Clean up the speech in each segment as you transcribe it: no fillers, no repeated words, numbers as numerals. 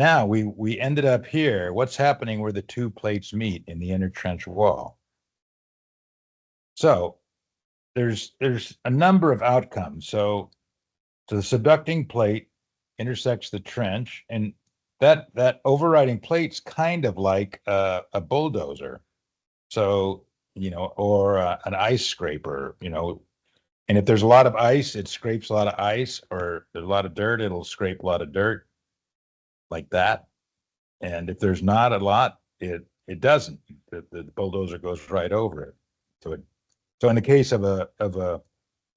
Now we ended up here. What's happening where the two plates meet in the inner trench wall? So there's a number of outcomes. So the subducting plate intersects the trench, and that overriding plate's kind of like a bulldozer. So, or an ice scraper, and if there's a lot of ice, it scrapes a lot of ice, or there's a lot of dirt, it'll scrape a lot of dirt like that. And if there's not a lot, it doesn't. The bulldozer goes right over it. So in the case of a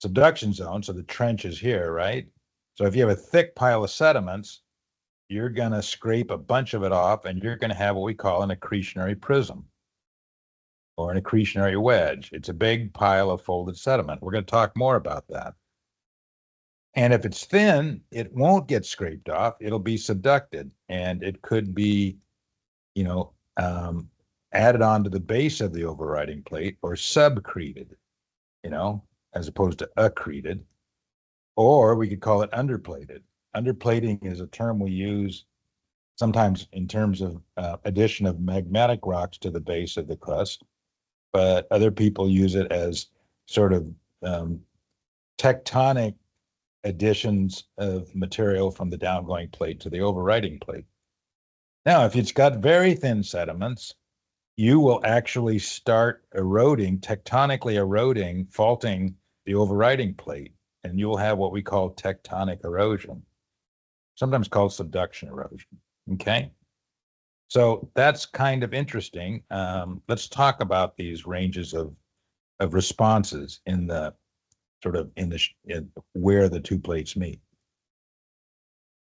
subduction zone, so the trench is here, right? So if you have a thick pile of sediments, you're going to scrape a bunch of it off, and you're going to have what we call an accretionary prism or an accretionary wedge. It's a big pile of folded sediment. We're going to talk more about that. And if it's thin, it won't get scraped off. It'll be subducted, and it could be, added onto the base of the overriding plate or subcreted, as opposed to accreted. Or we could call it underplated. Underplating is a term we use sometimes in terms of addition of magmatic rocks to the base of the crust, but other people use it as sort of tectonic additions of material from the downgoing plate to the overriding plate. Now, if it's got very thin sediments, you will actually start eroding, tectonically eroding, faulting the overriding plate, and you will have what we call tectonic erosion, sometimes called subduction erosion. Okay, so that's kind of interesting. Let's talk about these ranges of responses in the sort of in where the two plates meet.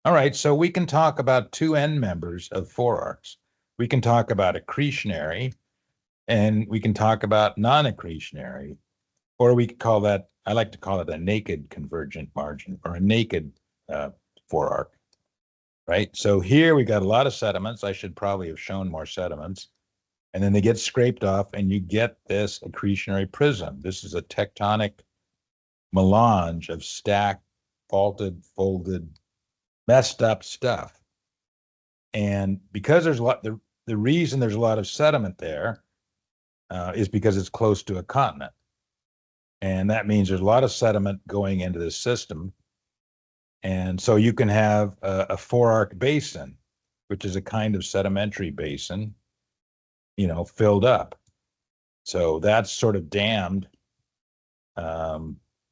All right, so we can talk about two end members of forearcs. We can talk about accretionary, and we can talk about non-accretionary, or we could call that, I like to call it a naked convergent margin or a naked forearc, right? So here we got a lot of sediments. I should probably have shown more sediments. And then they get scraped off, and you get this accretionary prism. This is a tectonic melange of stacked, faulted, folded, messed up stuff. And because there's a lot, the reason there's a lot of sediment there is because it's close to a continent. And that means there's a lot of sediment going into this system. And so you can have a forearc basin, which is a kind of sedimentary basin, filled up. So that's sort of dammed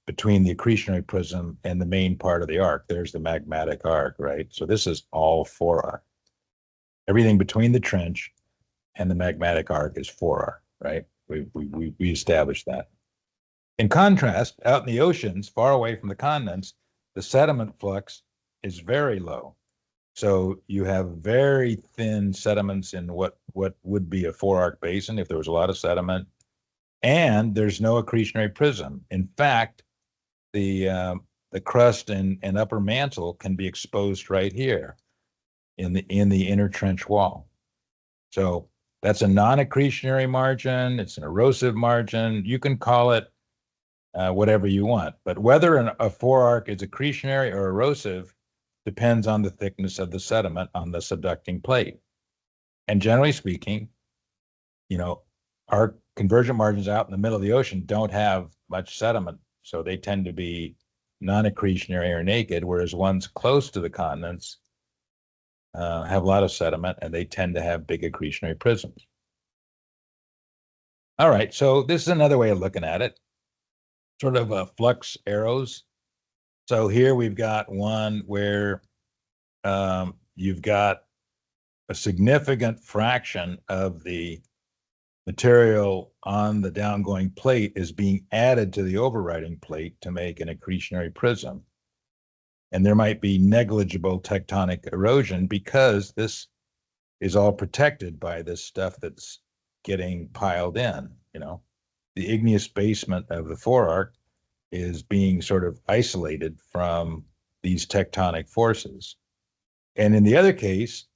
between the accretionary prism and the main part of the arc. There's the magmatic arc, right? So this is all forearc. Everything between the trench and the magmatic arc is forearc, right? We established that. In contrast, out in the oceans, far away from the continents, the sediment flux is very low. So you have very thin sediments in what would be a forearc basin if there was a lot of sediment, and there's no accretionary prism. In fact, the crust and upper mantle can be exposed right here in the inner trench wall. So that's a non-accretionary margin. It's an erosive margin. You can call it whatever you want, but whether a forearc is accretionary or erosive depends on the thickness of the sediment on the subducting plate. And generally speaking, our convergent margins out in the middle of the ocean don't have much sediment, so they tend to be non-accretionary or naked, whereas ones close to the continents have a lot of sediment, and they tend to have big accretionary prisms. All right, so this is another way of looking at it, sort of flux arrows. So here we've got one where you've got a significant fraction of the material on the downgoing plate is being added to the overriding plate to make an accretionary prism. And there might be negligible tectonic erosion because this is all protected by this stuff that's getting piled in, The igneous basement of the forearc is being sort of isolated from these tectonic forces. And in the other case,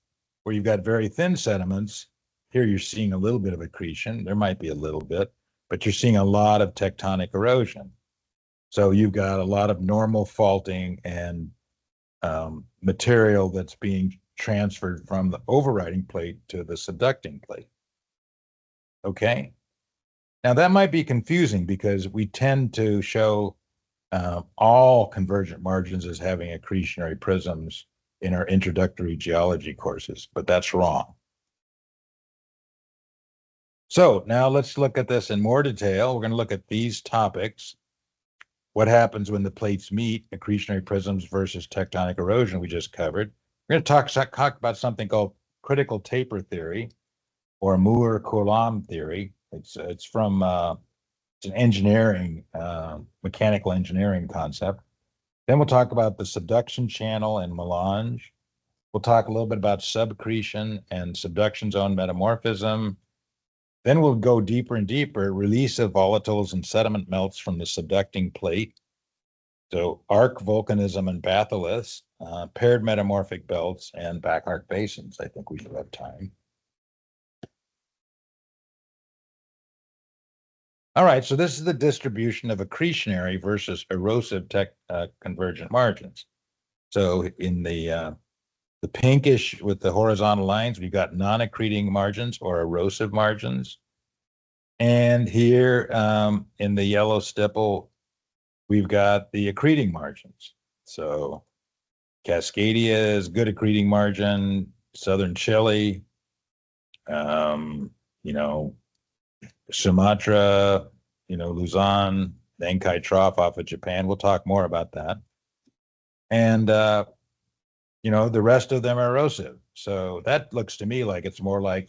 where you've got very thin sediments, here you're seeing a little bit of accretion. There might be a little bit, but you're seeing a lot of tectonic erosion. So you've got a lot of normal faulting and material that's being transferred from the overriding plate to the subducting plate. Okay. Now that might be confusing because we tend to show all convergent margins as having accretionary prisms in our introductory geology courses, but that's wrong. So now let's look at this in more detail. We're going to look at these topics. What happens when the plates meet, accretionary prisms versus tectonic erosion we just covered. We're going to talk about something called critical taper theory or Moore-Coulomb theory. It's from it's an engineering, mechanical engineering concept. Then we'll talk about the subduction channel and melange. We'll talk a little bit about subaccretion and subduction zone metamorphism. Then we'll go deeper and deeper, release of volatiles and sediment melts from the subducting plate. So arc volcanism and batholiths, paired metamorphic belts, and back arc basins. I think we should have time. All right, so this is the distribution of accretionary versus erosive convergent margins. So in the pinkish with the horizontal lines, we've got non-accreting margins or erosive margins. And here in the yellow stipple, we've got the accreting margins. So Cascadia is good accreting margin, southern Chile, Sumatra, Luzon, Nankai Trough off of Japan. We'll talk more about that. And, the rest of them are erosive. So that looks to me like it's more like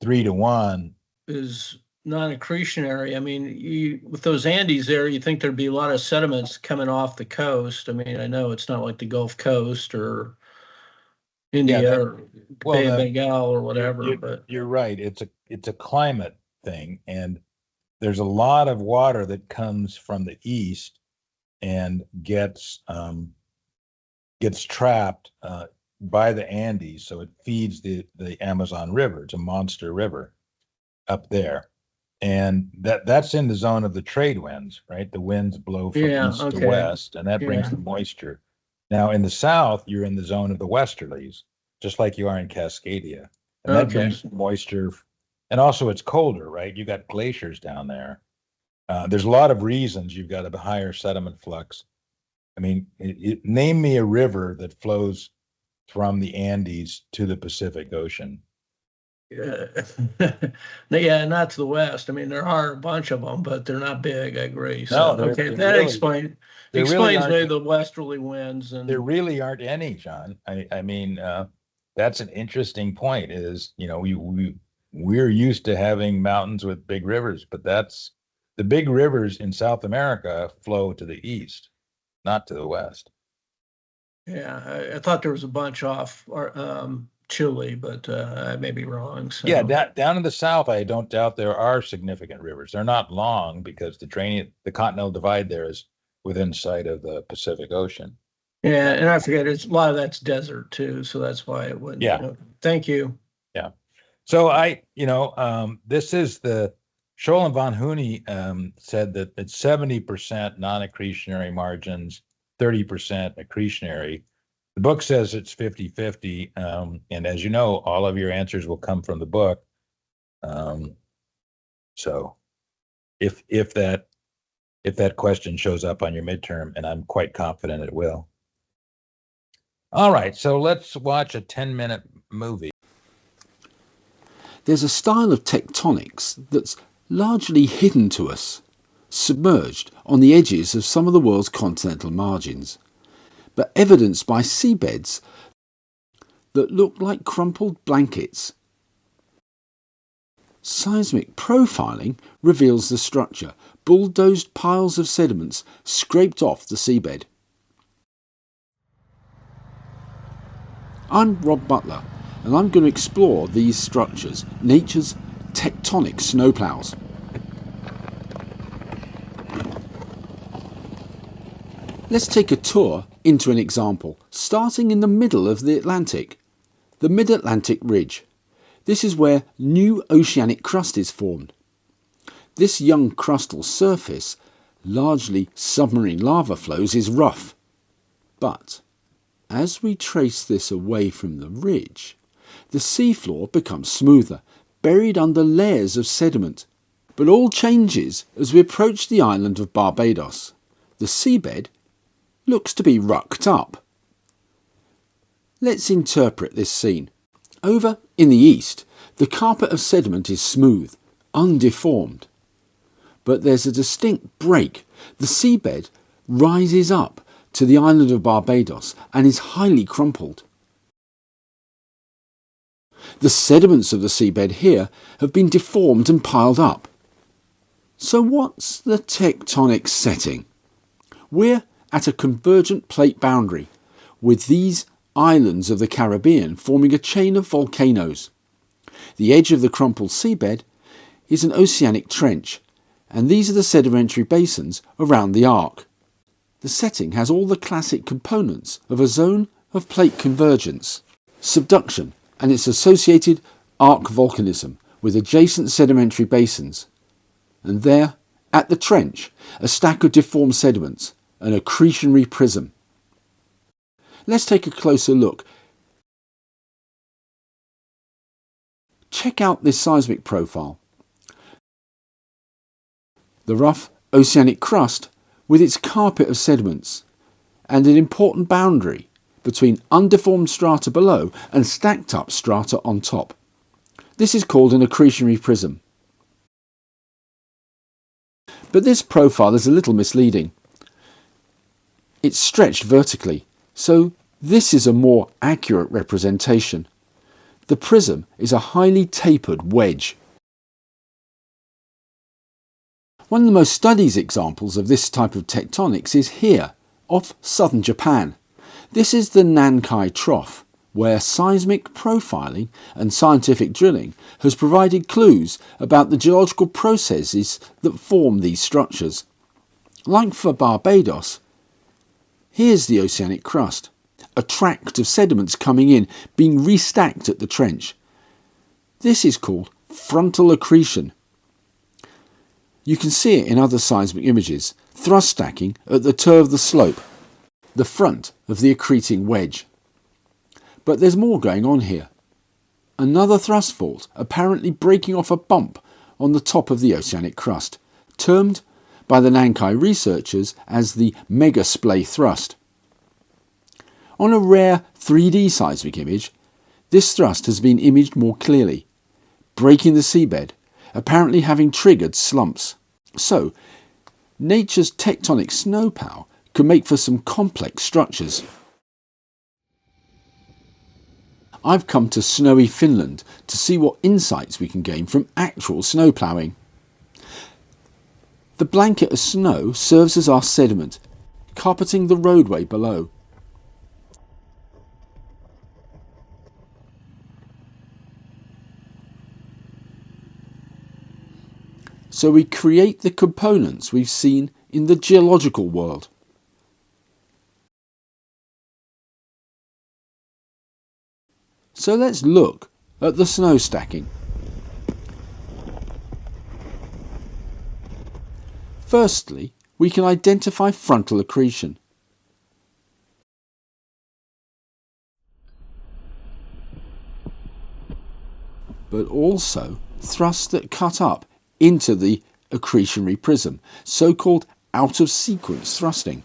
3-to-1. Is non-accretionary. I mean, with those Andes there, you think there'd be a lot of sediments coming off the coast. I mean, I know it's not like the Gulf Coast or India or Bay of Bengal or whatever, but you're right. It's a climate thing, and there's a lot of water that comes from the east and gets trapped by the Andes, so it feeds the Amazon River. It's a monster river up there, and that's in the zone of the trade winds, right? The winds blow from east to west, and that brings the moisture. Now in the south, you're in the zone of the westerlies, just like you are in Cascadia, and that brings moisture. And also it's colder, right? You got glaciers down there. There's a lot of reasons you've got a higher sediment flux. I mean, name me a river that flows from the Andes to the Pacific Ocean. Yeah, not to the west. I mean, there are a bunch of them, but they're not big. I agree. So, that explains maybe the westerly winds. And there really aren't any, John. I mean, that's an interesting point. Is we're used to having mountains with big rivers, but the big rivers in South America flow to the east, not to the west. Yeah, I thought there was a bunch off Chile, but I may be wrong. So. Yeah, down in the south, I don't doubt there are significant rivers. They're not long because the continental divide there is within sight of the Pacific Ocean. Yeah, and I forget, a lot of that's desert too, so that's why it wouldn't. Yeah. Thank you. Yeah. So this is the Scholl and von Hoene said that it's 70% non-accretionary margins, 30% accretionary. The book says it's 50-50, and as you know, all of your answers will come from the book. So if that question shows up on your midterm, and I'm quite confident it will. All right, so let's watch a 10-minute movie. There's a style of tectonics that's largely hidden to us, submerged on the edges of some of the world's continental margins, but evidenced by seabeds that look like crumpled blankets. Seismic profiling reveals the structure, bulldozed piles of sediments scraped off the seabed. I'm Rob Butler, and I'm going to explore these structures, nature's tectonic snowplows. Let's take a tour into an example, starting in the middle of the Atlantic, the Mid-Atlantic Ridge. This is where new oceanic crust is formed. This young crustal surface, largely submarine lava flows, is rough, but As we trace this away from the ridge, the seafloor becomes smoother, buried under layers of sediment. But all changes as we approach the island of Barbados. The seabed looks to be rucked up. Let's interpret this scene. Over in the east, the carpet of sediment is smooth, undeformed. But there's a distinct break. The seabed rises up to the island of Barbados and is highly crumpled. The sediments of the seabed here have been deformed and piled up. So what's the tectonic setting? We're at a convergent plate boundary, with these islands of the Caribbean forming a chain of volcanoes. The edge of the crumpled seabed is an oceanic trench, and these are the sedimentary basins around the arc. The setting has all the classic components of a zone of plate convergence, subduction and its associated arc volcanism with adjacent sedimentary basins. And there, at the trench, a stack of deformed sediments, an accretionary prism. Let's take a closer look. Check out this seismic profile. The rough oceanic crust with its carpet of sediments and an important boundary between undeformed strata below and stacked up strata on top. This is called an accretionary prism. But this profile is a little misleading. It's stretched vertically, so this is a more accurate representation. The prism is a highly tapered wedge. One of the most studied examples of this type of tectonics is here, off southern Japan. This is the Nankai Trough, where seismic profiling and scientific drilling has provided clues about the geological processes that form these structures. Like for Barbados, here's the oceanic crust, a tract of sediments coming in, being restacked at the trench. This is called frontal accretion. You can see it in other seismic images, thrust stacking at the toe of the slope, the front of the accreting wedge. But there's more going on here. Another thrust fault apparently breaking off a bump on the top of the oceanic crust, termed by the Nankai researchers as the mega splay thrust. On a rare 3D seismic image, this thrust has been imaged more clearly, breaking the seabed, apparently having triggered slumps. So, nature's tectonic snowplow can make for some complex structures. I've come to snowy Finland to see what insights we can gain from actual snow ploughing. The blanket of snow serves as our sediment, carpeting the roadway below. So we create the components we've seen in the geological world. So let's look at the snow stacking. Firstly, we can identify frontal accretion. But also thrusts that cut up into the accretionary prism, so-called out-of-sequence thrusting.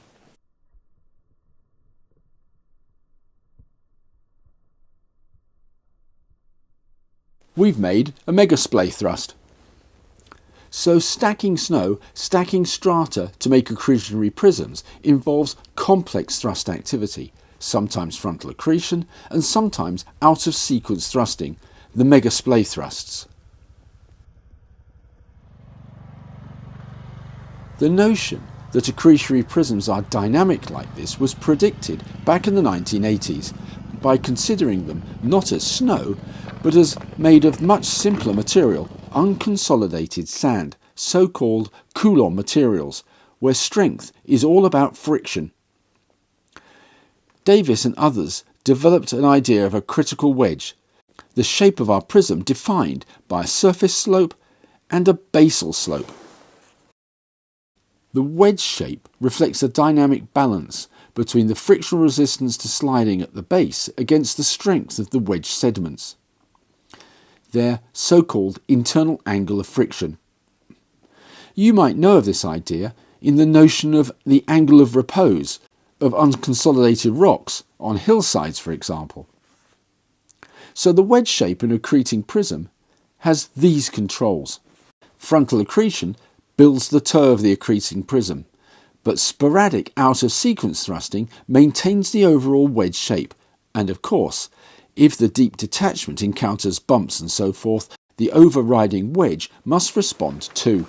We've made a megasplay thrust. So stacking snow, stacking strata to make accretionary prisms involves complex thrust activity, sometimes frontal accretion and sometimes out-of-sequence thrusting, the megasplay thrusts. The notion that accretionary prisms are dynamic like this was predicted back in the 1980s by considering them not as snow, but as made of much simpler material, unconsolidated sand, so-called Coulomb materials, where strength is all about friction. Davis and others developed an idea of a critical wedge, the shape of our prism defined by a surface slope and a basal slope. The wedge shape reflects a dynamic balance between the frictional resistance to sliding at the base against the strength of the wedge sediments, their so-called internal angle of friction. You might know of this idea in the notion of the angle of repose of unconsolidated rocks on hillsides, for example. So the wedge shape in an accreting prism has these controls. Frontal accretion builds the toe of the accreting prism, but sporadic out-of-sequence thrusting maintains the overall wedge shape, and of course, if the deep detachment encounters bumps and so forth, the overriding wedge must respond too.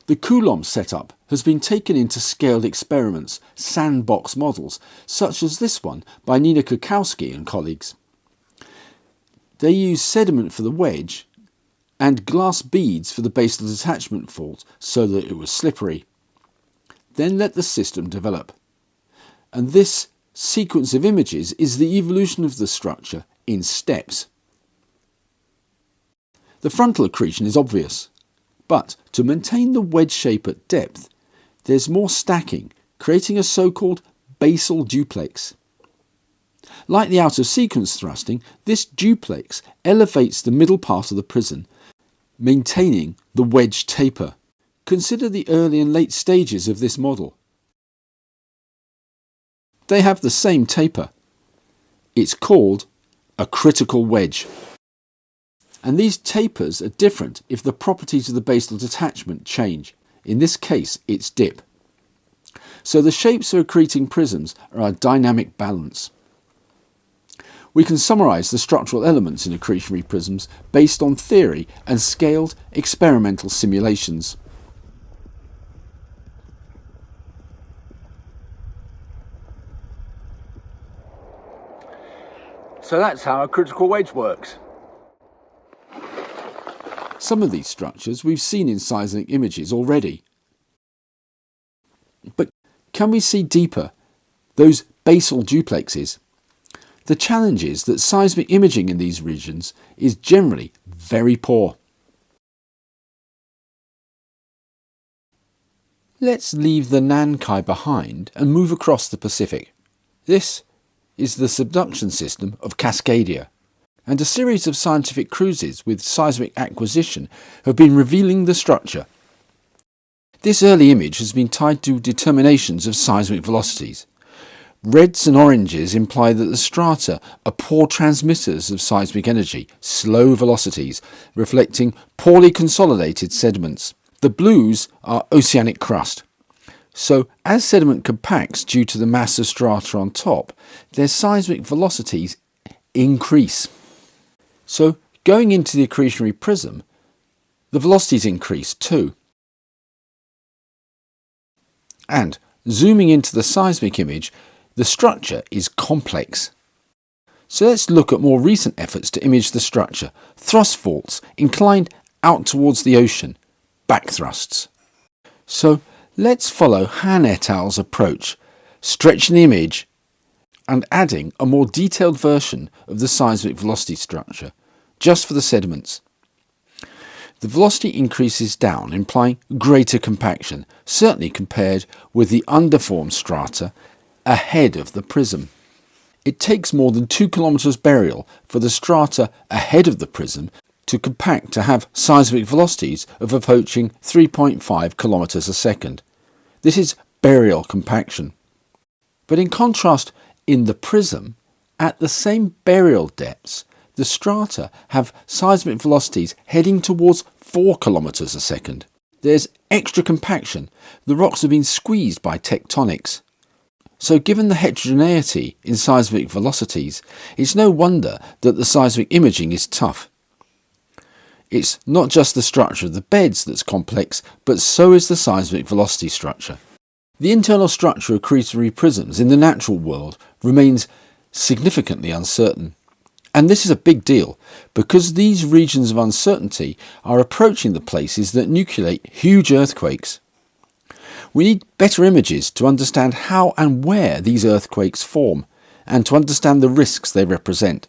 The Coulomb setup has been taken into scaled experiments, sandbox models, such as this one by Nina Kukowski and colleagues. They use sediment for the wedge and glass beads for the basal detachment fault so that it was slippery. Then let the system develop. And this sequence of images is the evolution of the structure in steps. The frontal accretion is obvious, but to maintain the wedge shape at depth, there's more stacking, creating a so-called basal duplex. Like the out-of-sequence thrusting, this duplex elevates the middle part of the prism, maintaining the wedge taper. Consider the early and late stages of this model. They have the same taper. It's called a critical wedge. And these tapers are different if the properties of the basal detachment change. In this case, it's dip. So the shapes of accreting prisms are a dynamic balance. We can summarise the structural elements in accretionary prisms based on theory and scaled experimental simulations. So that's how a critical wedge works. Some of these structures we've seen in seismic images already. But can we see deeper, those basal duplexes? The challenge is that seismic imaging in these regions is generally very poor. Let's leave the Nankai behind and move across the Pacific. This is the subduction system of Cascadia, and a series of scientific cruises with seismic acquisition have been revealing the structure. This early image has been tied to determinations of seismic velocities. Reds and oranges imply that the strata are poor transmitters of seismic energy, slow velocities, reflecting poorly consolidated sediments. The blues are oceanic crust. So as sediment compacts due to the mass of strata on top, their seismic velocities increase. So going into the accretionary prism, the velocities increase too. And zooming into the seismic image, the structure is complex. So let's look at more recent efforts to image the structure. Thrust faults inclined out towards the ocean, back thrusts. So let's follow Han et al.'s approach, stretching the image and adding a more detailed version of the seismic velocity structure, just for the sediments. The velocity increases down, implying greater compaction, certainly compared with the underformed strata ahead of the prism. It takes more than 2 kilometers burial for the strata ahead of the prism to compact to have seismic velocities of approaching 3.5 kilometers a second. This is burial compaction. But in contrast, in the prism, at the same burial depths, the strata have seismic velocities heading towards 4 kilometers a second. There's extra compaction. The rocks have been squeezed by tectonics. So given the heterogeneity in seismic velocities, it's no wonder that the seismic imaging is tough. It's not just the structure of the beds that's complex, but so is the seismic velocity structure. The internal structure of accretionary prisms in the natural world remains significantly uncertain. And this is a big deal, because these regions of uncertainty are approaching the places that nucleate huge earthquakes. We need better images to understand how and where these earthquakes form, and to understand the risks they represent.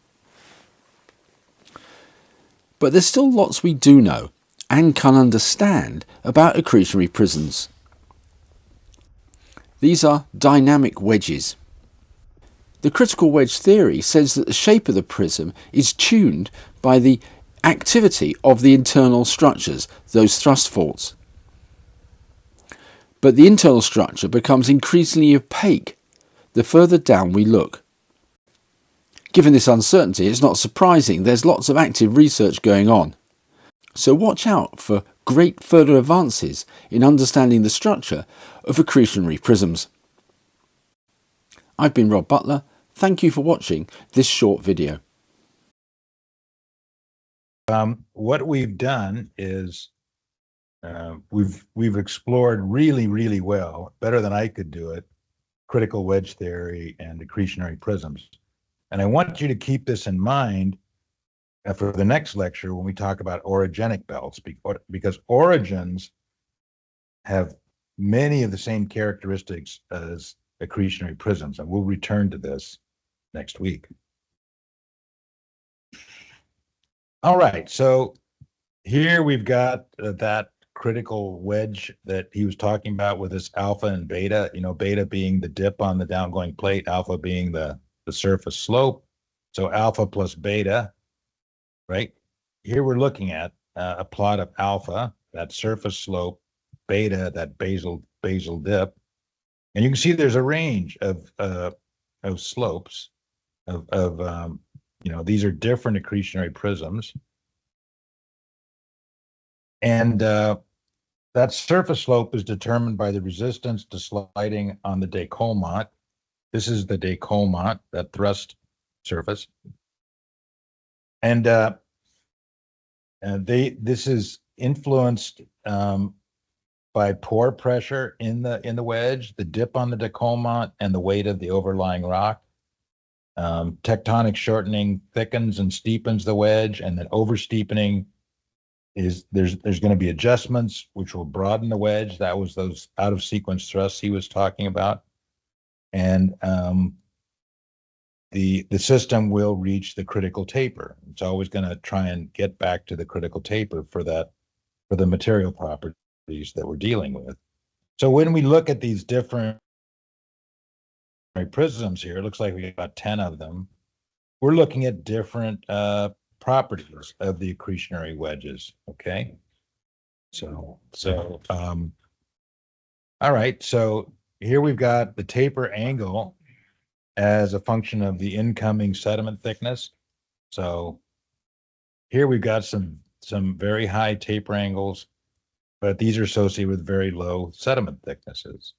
But there's still lots we do know, and can understand, about accretionary prisms. These are dynamic wedges. The critical wedge theory says that the shape of the prism is tuned by the activity of the internal structures, those thrust faults. But the internal structure becomes increasingly opaque the further down we look. Given this uncertainty, it's not surprising there's lots of active research going on. So watch out for great further advances in understanding the structure of accretionary prisms. I've been Rob Butler. Thank you for watching this short video. What we've done is we've explored really well, better than I could do it, critical wedge theory and accretionary prisms. And I want you to keep this in mind for the next lecture when we talk about orogenic belts, because orogens have many of the same characteristics as accretionary prisms, and we'll return to this next week. All right, so here we've got that critical wedge that he was talking about with this alpha and beta, beta being the dip on the downgoing plate, alpha being the surface slope. So alpha plus beta, right? Here we're looking at a plot of alpha, that surface slope, beta, that basal dip. And you can see there's a range of slopes these are different accretionary prisms. And that surface slope is determined by the resistance to sliding on the décollement. This is the décollement, that thrust surface. And this is influenced by pore pressure in the wedge, the dip on the décollement, and the weight of the overlying rock. Tectonic shortening thickens and steepens the wedge, and then oversteepening is there's going to be adjustments which will broaden the wedge. That was those out of sequence thrusts he was talking about. And the system will reach the critical taper. It's always going to try and get back to the critical taper for the material properties that we're dealing with. So when we look at these different prisms here, it looks like we got about 10 of them. We're looking at different properties of the accretionary wedges. Okay. So all right. So here we've got the taper angle as a function of the incoming sediment thickness. So here we've got some very high taper angles, but these are associated with very low sediment thicknesses.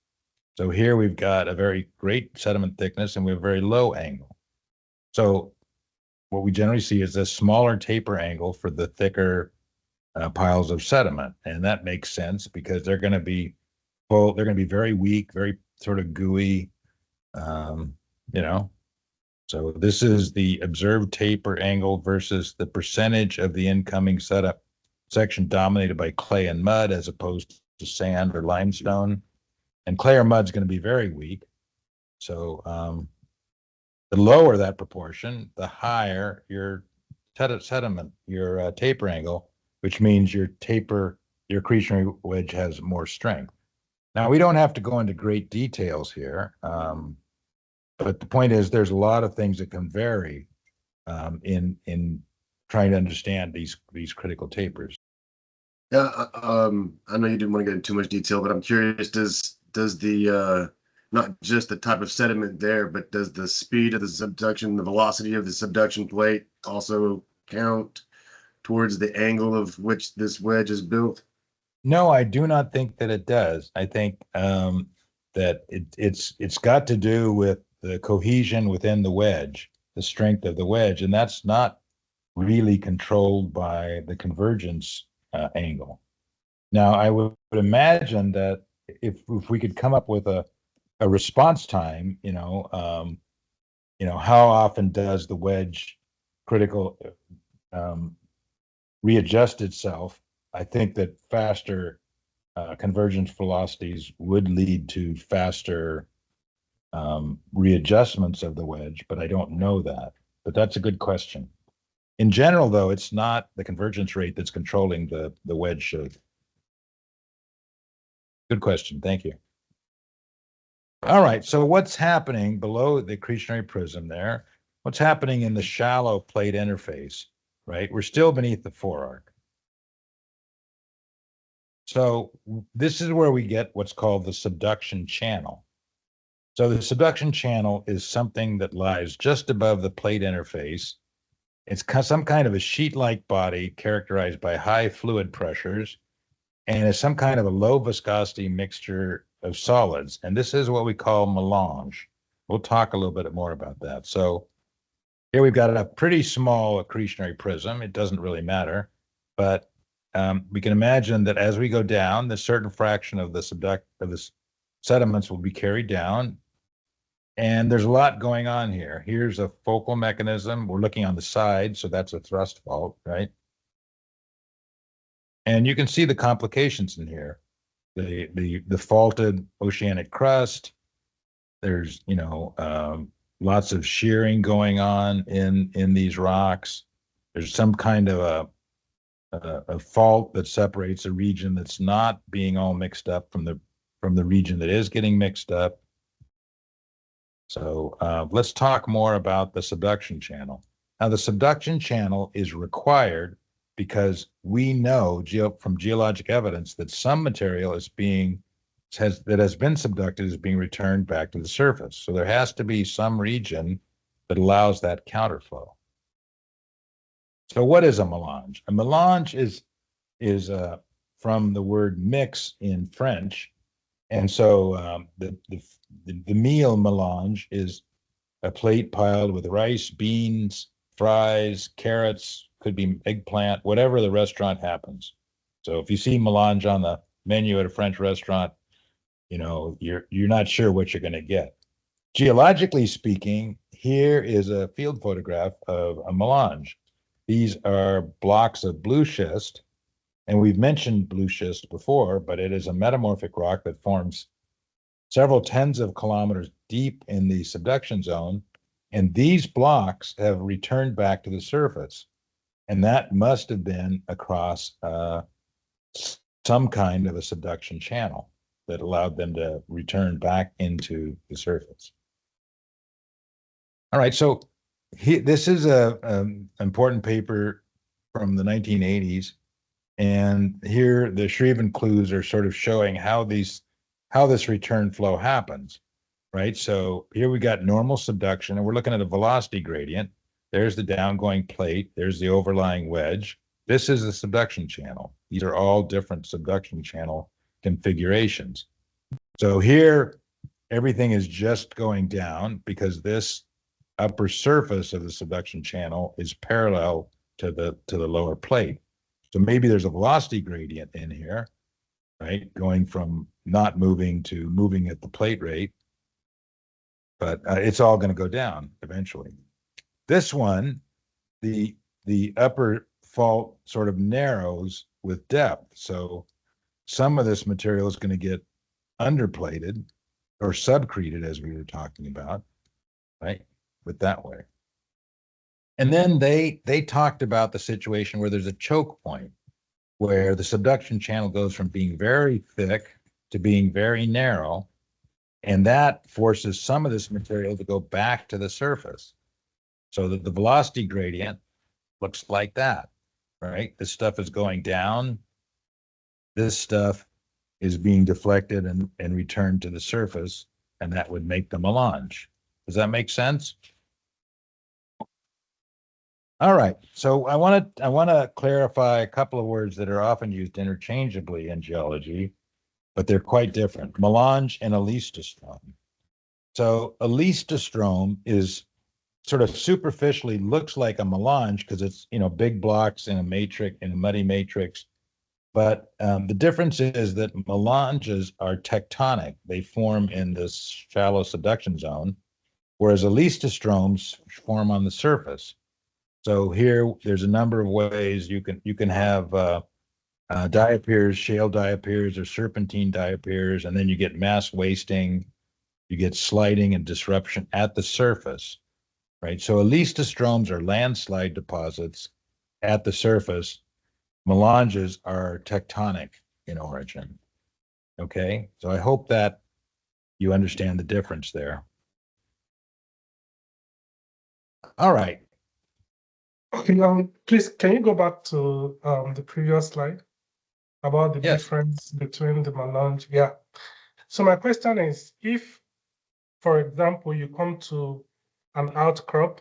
So here we've got a very great sediment thickness and we have a very low angle. So what we generally see is a smaller taper angle for the thicker piles of sediment. And that makes sense because they're going to be full, they're going to be very weak, very sort of gooey, So this is the observed taper angle versus the percentage of the incoming section dominated by clay and mud as opposed to sand or limestone. And clay or mud is going to be very weak. So the lower that proportion, the higher your sediment, your taper angle, which means your accretionary wedge has more strength. Now, we don't have to go into great details here, but the point is there's a lot of things that can vary in trying to understand these critical tapers. Yeah, I know you didn't want to get into too much detail, but I'm curious, does the not just the type of sediment there, but does the speed of the subduction, the velocity of the subduction plate also count towards the angle of which this wedge is built? No, I do not think that it does. I think that it's got to do with the cohesion within the wedge, the strength of the wedge, and that's not really controlled by the convergence angle. Now, I would imagine that if we could come up with a response time, how often does the wedge critical readjust itself? I think that faster convergence velocities would lead to faster readjustments of the wedge, but I don't know that. But that's a good question. In general, though, it's not the convergence rate that's controlling the wedge shape. Good question. Thank you. All right, so what's happening below the accretionary prism there? What's happening in the shallow plate interface, right? We're still beneath the forearc. So this is where we get what's called the subduction channel. So the subduction channel is something that lies just above the plate interface. It's some kind of a sheet-like body characterized by high fluid pressures, and is some kind of a low viscosity mixture of solids. And this is what we call melange. We'll talk a little bit more about that. So here we've got a pretty small accretionary prism. It doesn't really matter, but we can imagine that as we go down, the certain fraction of the sediments will be carried down. And there's a lot going on here. Here's a focal mechanism. We're looking on the side, so that's a thrust fault, right? And you can see the complications in here. The faulted oceanic crust. There's, lots of shearing going on in these rocks. There's some kind of a fault that separates a region that's not being all mixed up from the region that is getting mixed up. So let's talk more about the subduction channel. Now, the subduction channel is required because we know from geologic evidence that some material that has been subducted is being returned back to the surface. So there has to be some region that allows that counterflow. So what is a melange? A melange is from the word mix in French. And so the meal melange is a plate piled with rice, beans, fries, carrots, could be eggplant, whatever the restaurant happens. So if you see melange on the menu at a French restaurant, you're not sure what you're going to get. Geologically speaking, here is a field photograph of a melange. These are blocks of blue schist, and we've mentioned blue schist before, but it is a metamorphic rock that forms several tens of kilometers deep in the subduction zone, and these blocks have returned back to the surface. And that must have been across some kind of a subduction channel that allowed them to return back into the surface. All right, so this is an important paper from the 1980s, and here the Shriven clues are sort of showing how this return flow happens, right? So here we got normal subduction, and we're looking at a velocity gradient. There's the downgoing plate. There's the overlying wedge. This is the subduction channel. These are all different subduction channel configurations. So here, everything is just going down because this upper surface of the subduction channel is parallel to the lower plate. So maybe there's a velocity gradient in here, right? Going from not moving to moving at the plate rate, but it's all going to go down eventually. This one, the upper fault sort of narrows with depth. So some of this material is going to get underplated or subcreted, as we were talking about, right? With that way. And then they talked about the situation where there's a choke point, where the subduction channel goes from being very thick to being very narrow, and that forces some of this material to go back to the surface. So that the velocity gradient looks like that, right? This stuff is going down. This stuff is being deflected and returned to the surface, and that would make the melange. Does that make sense? All right, so I want to clarify a couple of words that are often used interchangeably in geology, but they're quite different. Melange and elystostrome. So elystostrome is sort of superficially looks like a melange because it's big blocks in a muddy matrix. But the difference is that melanges are tectonic. They form in this shallow subduction zone, whereas elytostromes form on the surface. So here, there's a number of ways you can have diapirs, shale diapirs, or serpentine diapirs, and then you get mass wasting, you get sliding and disruption at the surface, right? So elytostromes are landslide deposits at the surface. Melanges are tectonic in origin. Okay, so I hope that you understand the difference there. All right. Okay, please, can you go back to the previous slide about the Yes. difference between the melange? Yeah. So my question is, if, for example, you come to an outcrop,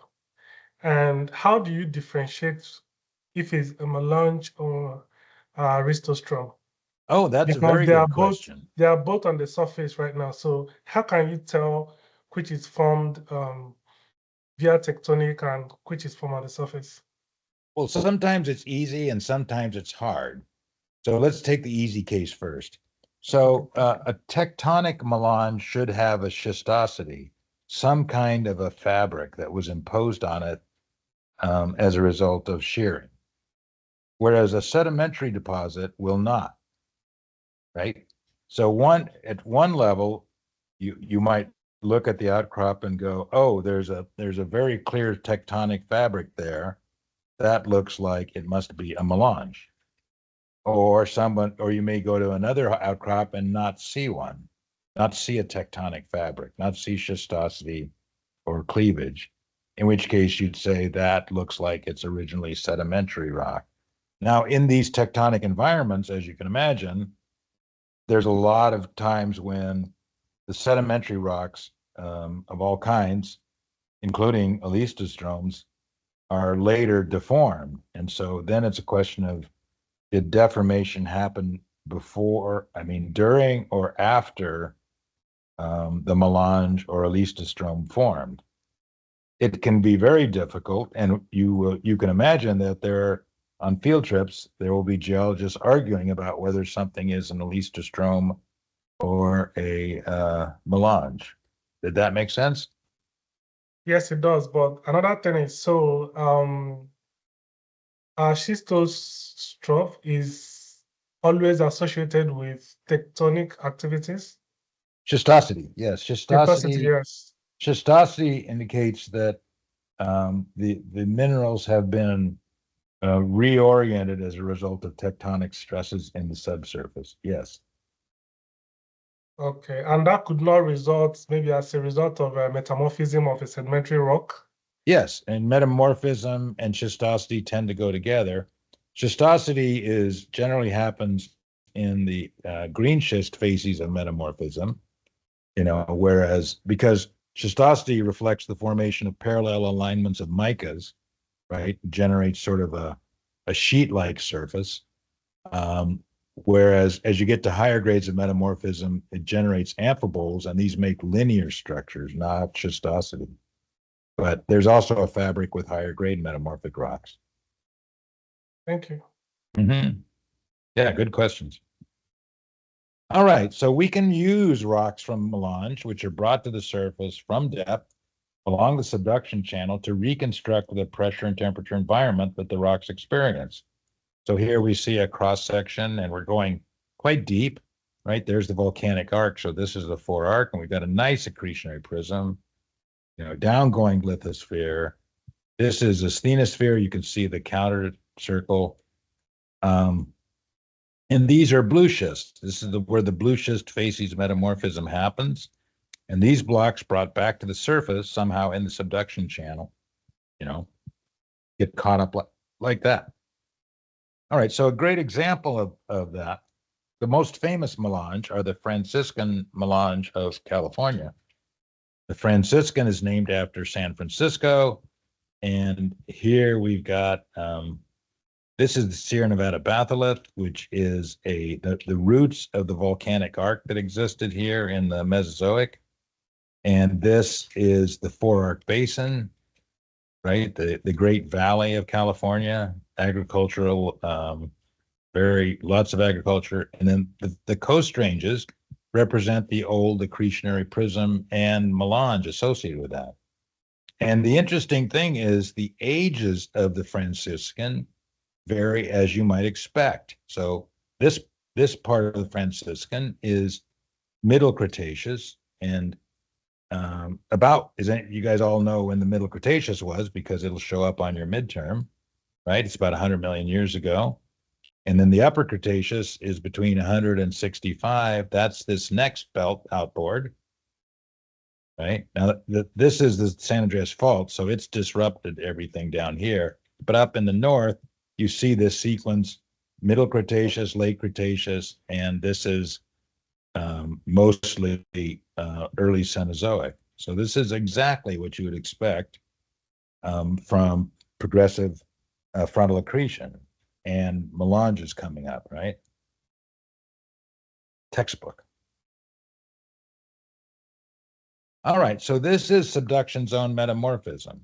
and how do you differentiate if it's a melange or a ristostrom? Oh, that's a Because very they are good both question. they are both on the surface right now. So how can you tell which is formed via tectonic and which is formed on the surface? Well, sometimes it's easy and sometimes it's hard. So let's take the easy case first. So a tectonic melange should have a schistosity, some kind of a fabric that was imposed on it as a result of shearing, whereas a sedimentary deposit will not, right? So at one level, you might look at the outcrop and go, oh, there's a very clear tectonic fabric there. That looks like it must be a melange. Or you may go to another outcrop and not see one, not see a tectonic fabric, not see schistosity or cleavage, in which case you'd say that looks like it's originally sedimentary rock. Now, in these tectonic environments, as you can imagine, there's a lot of times when the sedimentary rocks of all kinds, including alistostromes, are later deformed. And so then it's a question of, did deformation happen during or after the melange or alistostrom formed? It can be very difficult, and you can imagine that on field trips, there will be geologists arguing about whether something is an alistostrom or a melange. Did that make sense? Yes, it does. But another thing is, so schistostrough is always associated with tectonic activities. Schistosity, yes. Schistosity, yes. Schistosity indicates that the minerals have been reoriented as a result of tectonic stresses in the subsurface. Yes. Okay, and that could not result maybe as a result of a metamorphism of a sedimentary rock. Yes, and metamorphism and schistosity tend to go together. Schistosity generally happens in the green schist facies of metamorphism, whereas because schistosity reflects the formation of parallel alignments of micas, right, generates sort of a sheet-like surface. Whereas as you get to higher grades of metamorphism, it generates amphiboles, and these make linear structures, not schistosity. But there's also a fabric with higher grade metamorphic rocks. Thank you. Mm-hmm. Yeah, good questions. All right, so we can use rocks from melange, which are brought to the surface from depth along the subduction channel to reconstruct the pressure and temperature environment that the rocks experience. So here we see a cross section, and we're going quite deep, right? There's the volcanic arc. So this is the forearc, and we've got a nice accretionary prism, downgoing lithosphere. This is a asthenosphere. You can see the counter circle. And these are blue schists. This is where the blue schist facies metamorphism happens. And these blocks brought back to the surface somehow in the subduction channel, get caught up like that. All right, so a great example of that, the most famous melange are the Franciscan melange of California. The Franciscan is named after San Francisco. And here we've got, this is the Sierra Nevada batholith, which is the roots of the volcanic arc that existed here in the Mesozoic. And this is the forearc basin, right? The Great Valley of California, agricultural, lots of agriculture. And then the coast ranges represent the old accretionary prism and melange associated with that. And the interesting thing is the ages of the Franciscan vary as you might expect. So this part of the Franciscan is Middle Cretaceous, and you guys all know when the Middle Cretaceous was because it'll show up on your midterm, right? It's about 100 million years ago. And then the Upper Cretaceous is between 100 and 65. That's this next belt outboard. right? Now, this is the San Andreas Fault, so it's disrupted everything down here. But up in the north, you see this sequence, Middle Cretaceous, Late Cretaceous, and this is mostly early Cenozoic. So this is exactly what you would expect from progressive frontal accretion, and melange is coming up, right? Textbook. All right, so this is subduction zone metamorphism.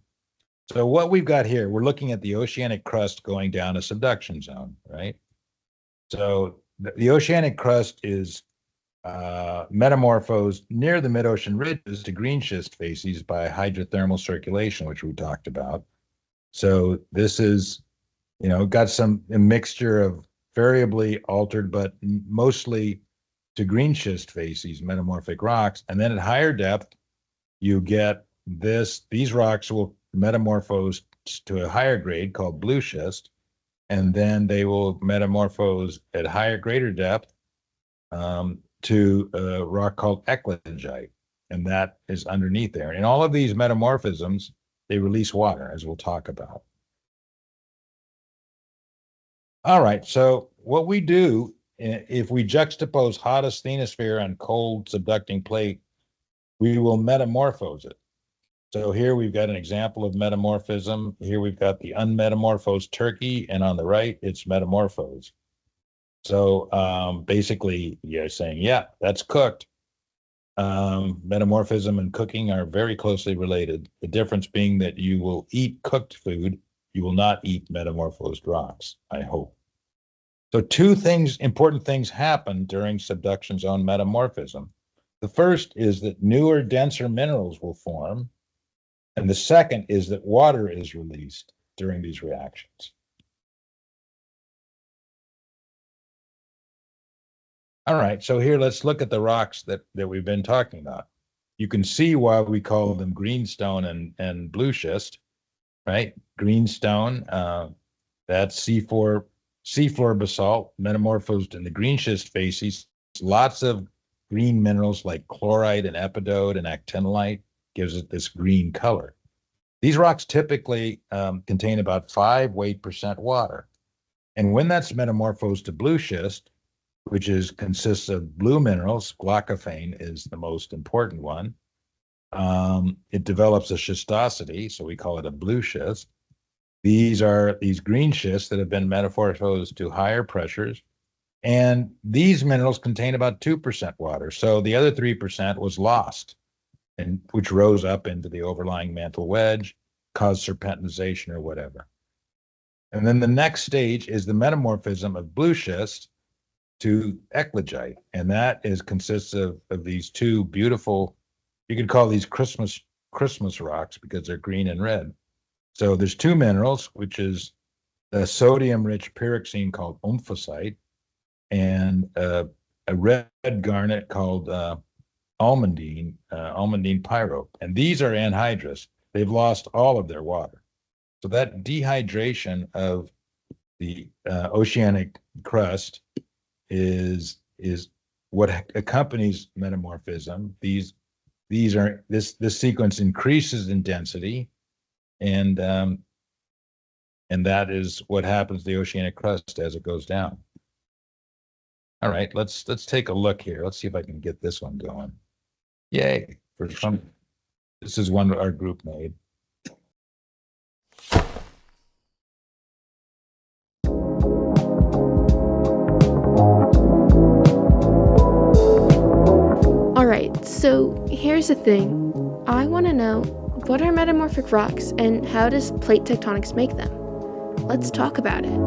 So what we've got here, we're looking at the oceanic crust going down a subduction zone, right? So the oceanic crust is metamorphosed near the mid-ocean ridges to green schist facies by hydrothermal circulation, which we talked about. So this is, got a mixture of variably altered, but mostly to green schist facies, metamorphic rocks. And then at higher depth, you get these rocks will metamorphose to a higher grade called blue schist, and then they will metamorphose at greater depth to a rock called eclogite, and that is underneath there. And in all of these metamorphisms, they release water, as we'll talk about. All right, so what we do, if we juxtapose hot asthenosphere on cold subducting plate, we will metamorphose it. So here we've got an example of metamorphism. Here we've got the unmetamorphosed Turkey, and on the right, it's metamorphosed. So basically, you're saying, yeah, that's cooked. Metamorphism and cooking are very closely related. The difference being that you will eat cooked food, you will not eat metamorphosed rocks, I hope. So two important things happen during subduction zone metamorphism. The first is that newer, denser minerals will form. And the second is that water is released during these reactions. All right, so here let's look at the rocks that we've been talking about. You can see why we call them greenstone and blue schist, right? Greenstone, that's seafloor basalt metamorphosed in the green schist facies. Lots of green minerals like chlorite and epidote and actinolite gives it this green color. These rocks typically contain about 5 weight% water. And when that's metamorphosed to blue schist, which consists of blue minerals, glaucophane is the most important one, it develops a schistosity, so we call it a blue schist. These are these green schists that have been metamorphosed to higher pressures, and these minerals contain about 2% water. So the other 3% was lost, and which rose up into the overlying mantle wedge, caused serpentinization or whatever. And then the next stage is the metamorphism of blue schist to eclogite, and that consists of these two beautiful, you could call these Christmas rocks because they're green and red. So there's two minerals, which is a sodium-rich pyroxene called omphacite, and a red garnet called almandine pyrope. And these are anhydrous. They've lost all of their water. So that dehydration of the oceanic crust is what accompanies metamorphism. This sequence increases in density, and that is what happens to the oceanic crust as it goes down. All right, let's take a look here. Let's see if I can get this one going. Yay! This is one our group made. Alright, so here's the thing. I want to know, what are metamorphic rocks and how does plate tectonics make them? Let's talk about it.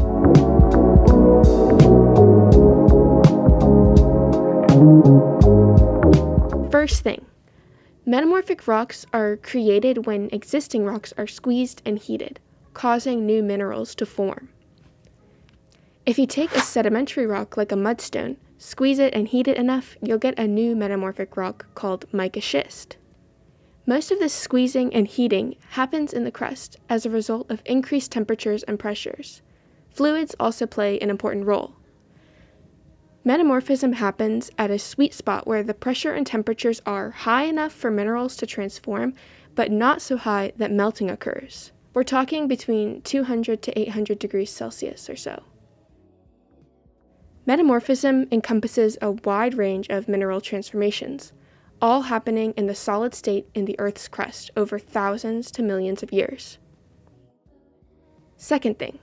First thing, metamorphic rocks are created when existing rocks are squeezed and heated, causing new minerals to form. If you take a sedimentary rock like a mudstone, squeeze it and heat it enough, you'll get a new metamorphic rock called mica schist. Most of this squeezing and heating happens in the crust as a result of increased temperatures and pressures. Fluids also play an important role. Metamorphism happens at a sweet spot where the pressure and temperatures are high enough for minerals to transform, but not so high that melting occurs. We're talking between 200 to 800 degrees Celsius or so. Metamorphism encompasses a wide range of mineral transformations, all happening in the solid state in the Earth's crust over thousands to millions of years. Second thing,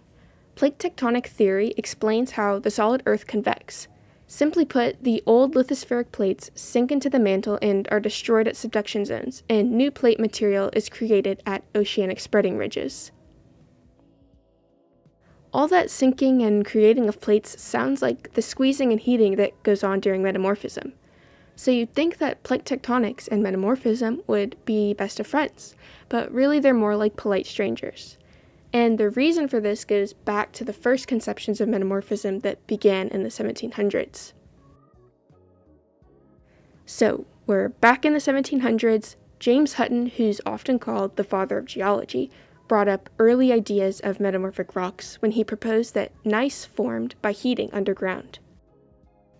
plate tectonic theory explains how the solid Earth convects. Simply put, the old lithospheric plates sink into the mantle and are destroyed at subduction zones, and new plate material is created at oceanic spreading ridges. All that sinking and creating of plates sounds like the squeezing and heating that goes on during metamorphism. So you'd think that plate tectonics and metamorphism would be best of friends, but really they're more like polite strangers. And the reason for this goes back to the first conceptions of metamorphism that began in the 1700s. So, we're back in the 1700s. James Hutton, who's often called the father of geology, brought up early ideas of metamorphic rocks when he proposed that gneiss formed by heating underground.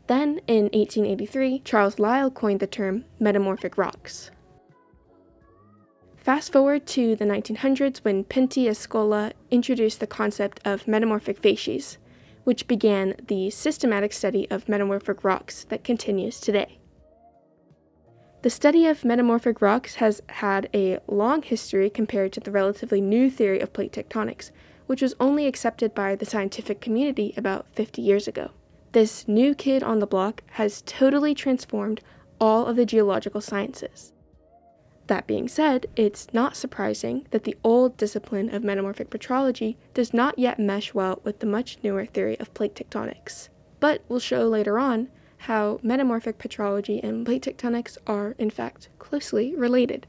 Then, in 1883, Charles Lyell coined the term metamorphic rocks. Fast forward to the 1900s when Pinti Escola introduced the concept of metamorphic facies, which began the systematic study of metamorphic rocks that continues today. The study of metamorphic rocks has had a long history compared to the relatively new theory of plate tectonics, which was only accepted by the scientific community about 50 years ago. This new kid on the block has totally transformed all of the geological sciences. That being said, it's not surprising that the old discipline of metamorphic petrology does not yet mesh well with the much newer theory of plate tectonics. But we'll show later on how metamorphic petrology and plate tectonics are, in fact, closely related.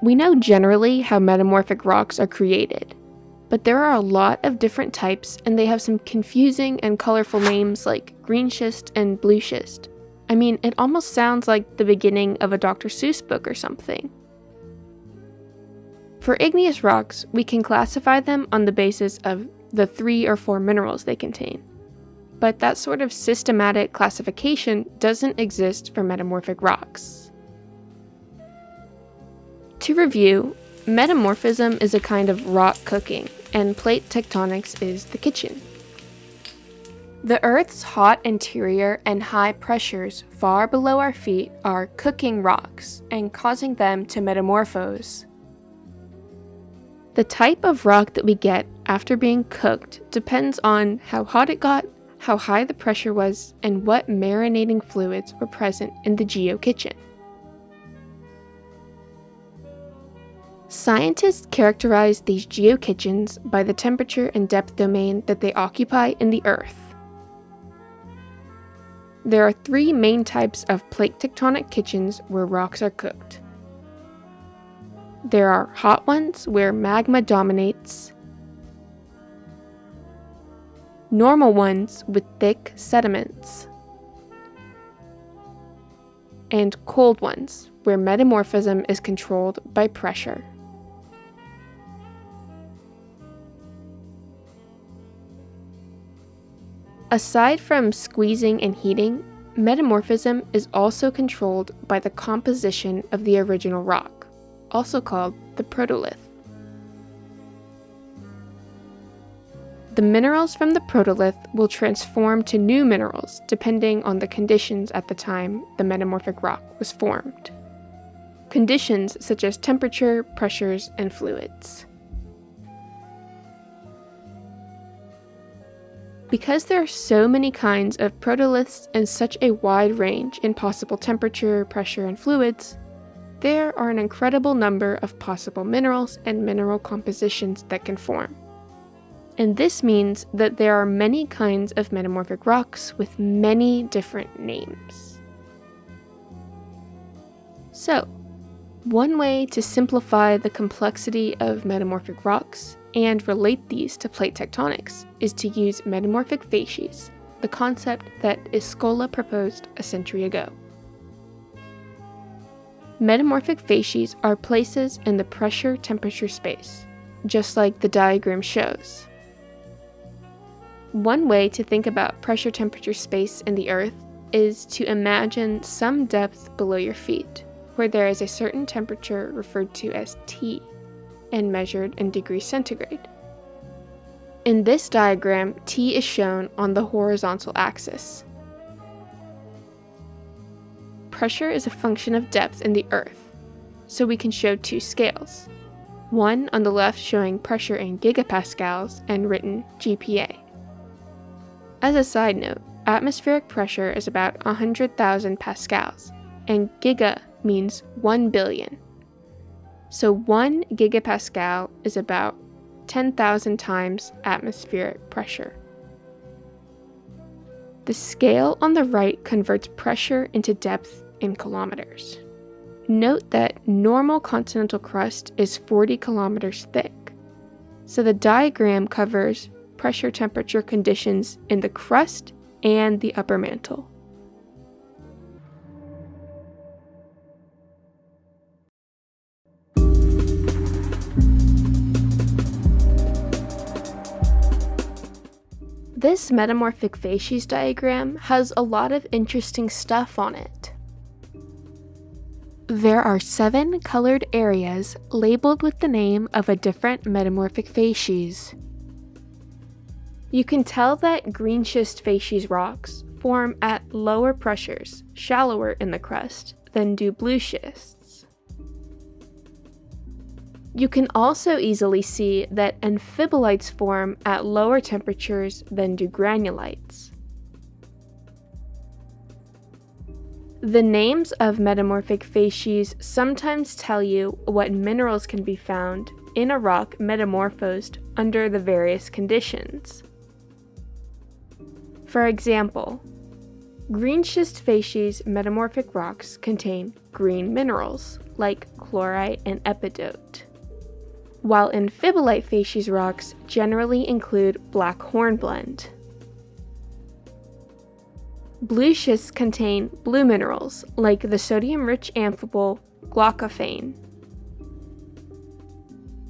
We know generally how metamorphic rocks are created, but there are a lot of different types and they have some confusing and colorful names like green schist and blue schist. I mean, it almost sounds like the beginning of a Dr. Seuss book or something. For igneous rocks, we can classify them on the basis of the 3 or 4 minerals they contain. But that sort of systematic classification doesn't exist for metamorphic rocks. To review, metamorphism is a kind of rock cooking, and plate tectonics is the kitchen. The Earth's hot interior and high pressures far below our feet are cooking rocks and causing them to metamorphose. The type of rock that we get after being cooked depends on how hot it got, how high the pressure was, and what marinating fluids were present in the geo kitchen. Scientists characterize these geokitchens by the temperature and depth domain that they occupy in the Earth. There are 3 main types of plate tectonic kitchens where rocks are cooked. There are hot ones where magma dominates, normal ones with thick sediments, and cold ones where metamorphism is controlled by pressure. Aside from squeezing and heating, metamorphism is also controlled by the composition of the original rock, also called the protolith. The minerals from the protolith will transform to new minerals depending on the conditions at the time the metamorphic rock was formed. Conditions such as temperature, pressures, and fluids. Because there are so many kinds of protoliths and such a wide range in possible temperature, pressure, and fluids, there are an incredible number of possible minerals and mineral compositions that can form. And this means that there are many kinds of metamorphic rocks with many different names. So, one way to simplify the complexity of metamorphic rocks and relate these to plate tectonics is to use metamorphic facies, the concept that Escola proposed a century ago. Metamorphic facies are places in the pressure-temperature space, just like the diagram shows. One way to think about pressure temperature space in the Earth is to imagine some depth below your feet, where there is a certain temperature referred to as T, and measured in degrees centigrade. In this diagram, T is shown on the horizontal axis. Pressure is a function of depth in the Earth, so we can show two scales. One on the left showing pressure in gigapascals and written GPa. As a side note, atmospheric pressure is about 100,000 pascals, and giga means 1 billion. So 1 gigapascal is about 10,000 times atmospheric pressure. The scale on the right converts pressure into depth in kilometers. Note that normal continental crust is 40 kilometers thick, so the diagram covers pressure temperature conditions in the crust and the upper mantle. This metamorphic facies diagram has a lot of interesting stuff on it. There are 7 colored areas labeled with the name of a different metamorphic facies. You can tell that green schist facies rocks form at lower pressures, shallower in the crust, than do blue schists. You can also easily see that amphibolites form at lower temperatures than do granulites. The names of metamorphic facies sometimes tell you what minerals can be found in a rock metamorphosed under the various conditions. For example, green schist facies metamorphic rocks contain green minerals like chlorite and epidote, while amphibolite facies rocks generally include black hornblende. Blue schists contain blue minerals like the sodium-rich amphibole glaucophane.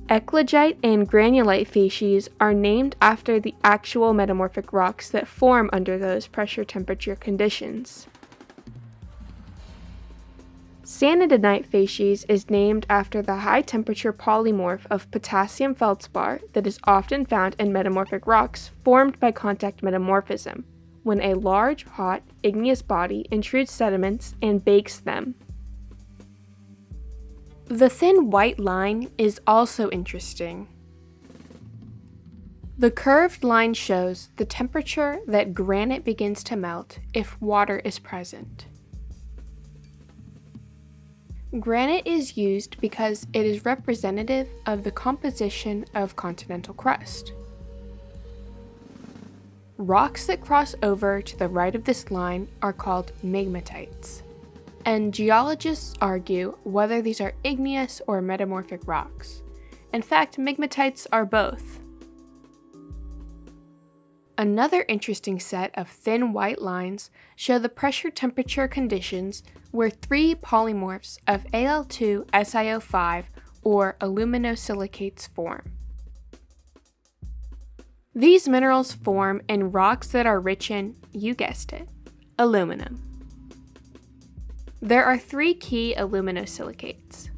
Eclogite and granulite facies are named after the actual metamorphic rocks that form under those pressure-temperature conditions. Sanidinite facies is named after the high-temperature polymorph of potassium feldspar that is often found in metamorphic rocks formed by contact metamorphism, when a large, hot, igneous body intrudes sediments and bakes them. The thin white line is also interesting. The curved line shows the temperature that granite begins to melt if water is present. Granite is used because it is representative of the composition of continental crust. Rocks that cross over to the right of this line are called magmatites, and geologists argue whether these are igneous or metamorphic rocks. In fact, magmatites are both. Another interesting set of thin white lines show the pressure-temperature conditions where 3 polymorphs of Al2SiO5 or aluminosilicates form. These minerals form in rocks that are rich in, you guessed it, aluminum. There are 3 key aluminosilicates: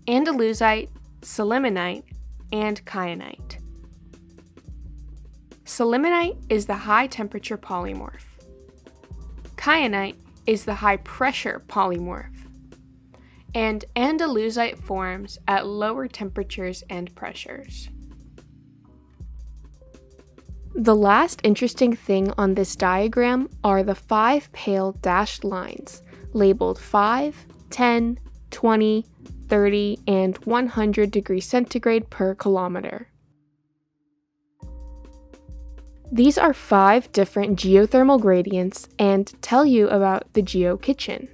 andesite, sillimanite, and kyanite. Sillimanite is the high-temperature polymorph. Kyanite is the high-pressure polymorph. And andalusite forms at lower temperatures and pressures. The last interesting thing on this diagram are the 5 pale dashed lines, labeled 5, 10, 20, 30, and 100 degrees centigrade per kilometer. These are 5 different geothermal gradients and tell you about the geo kitchen.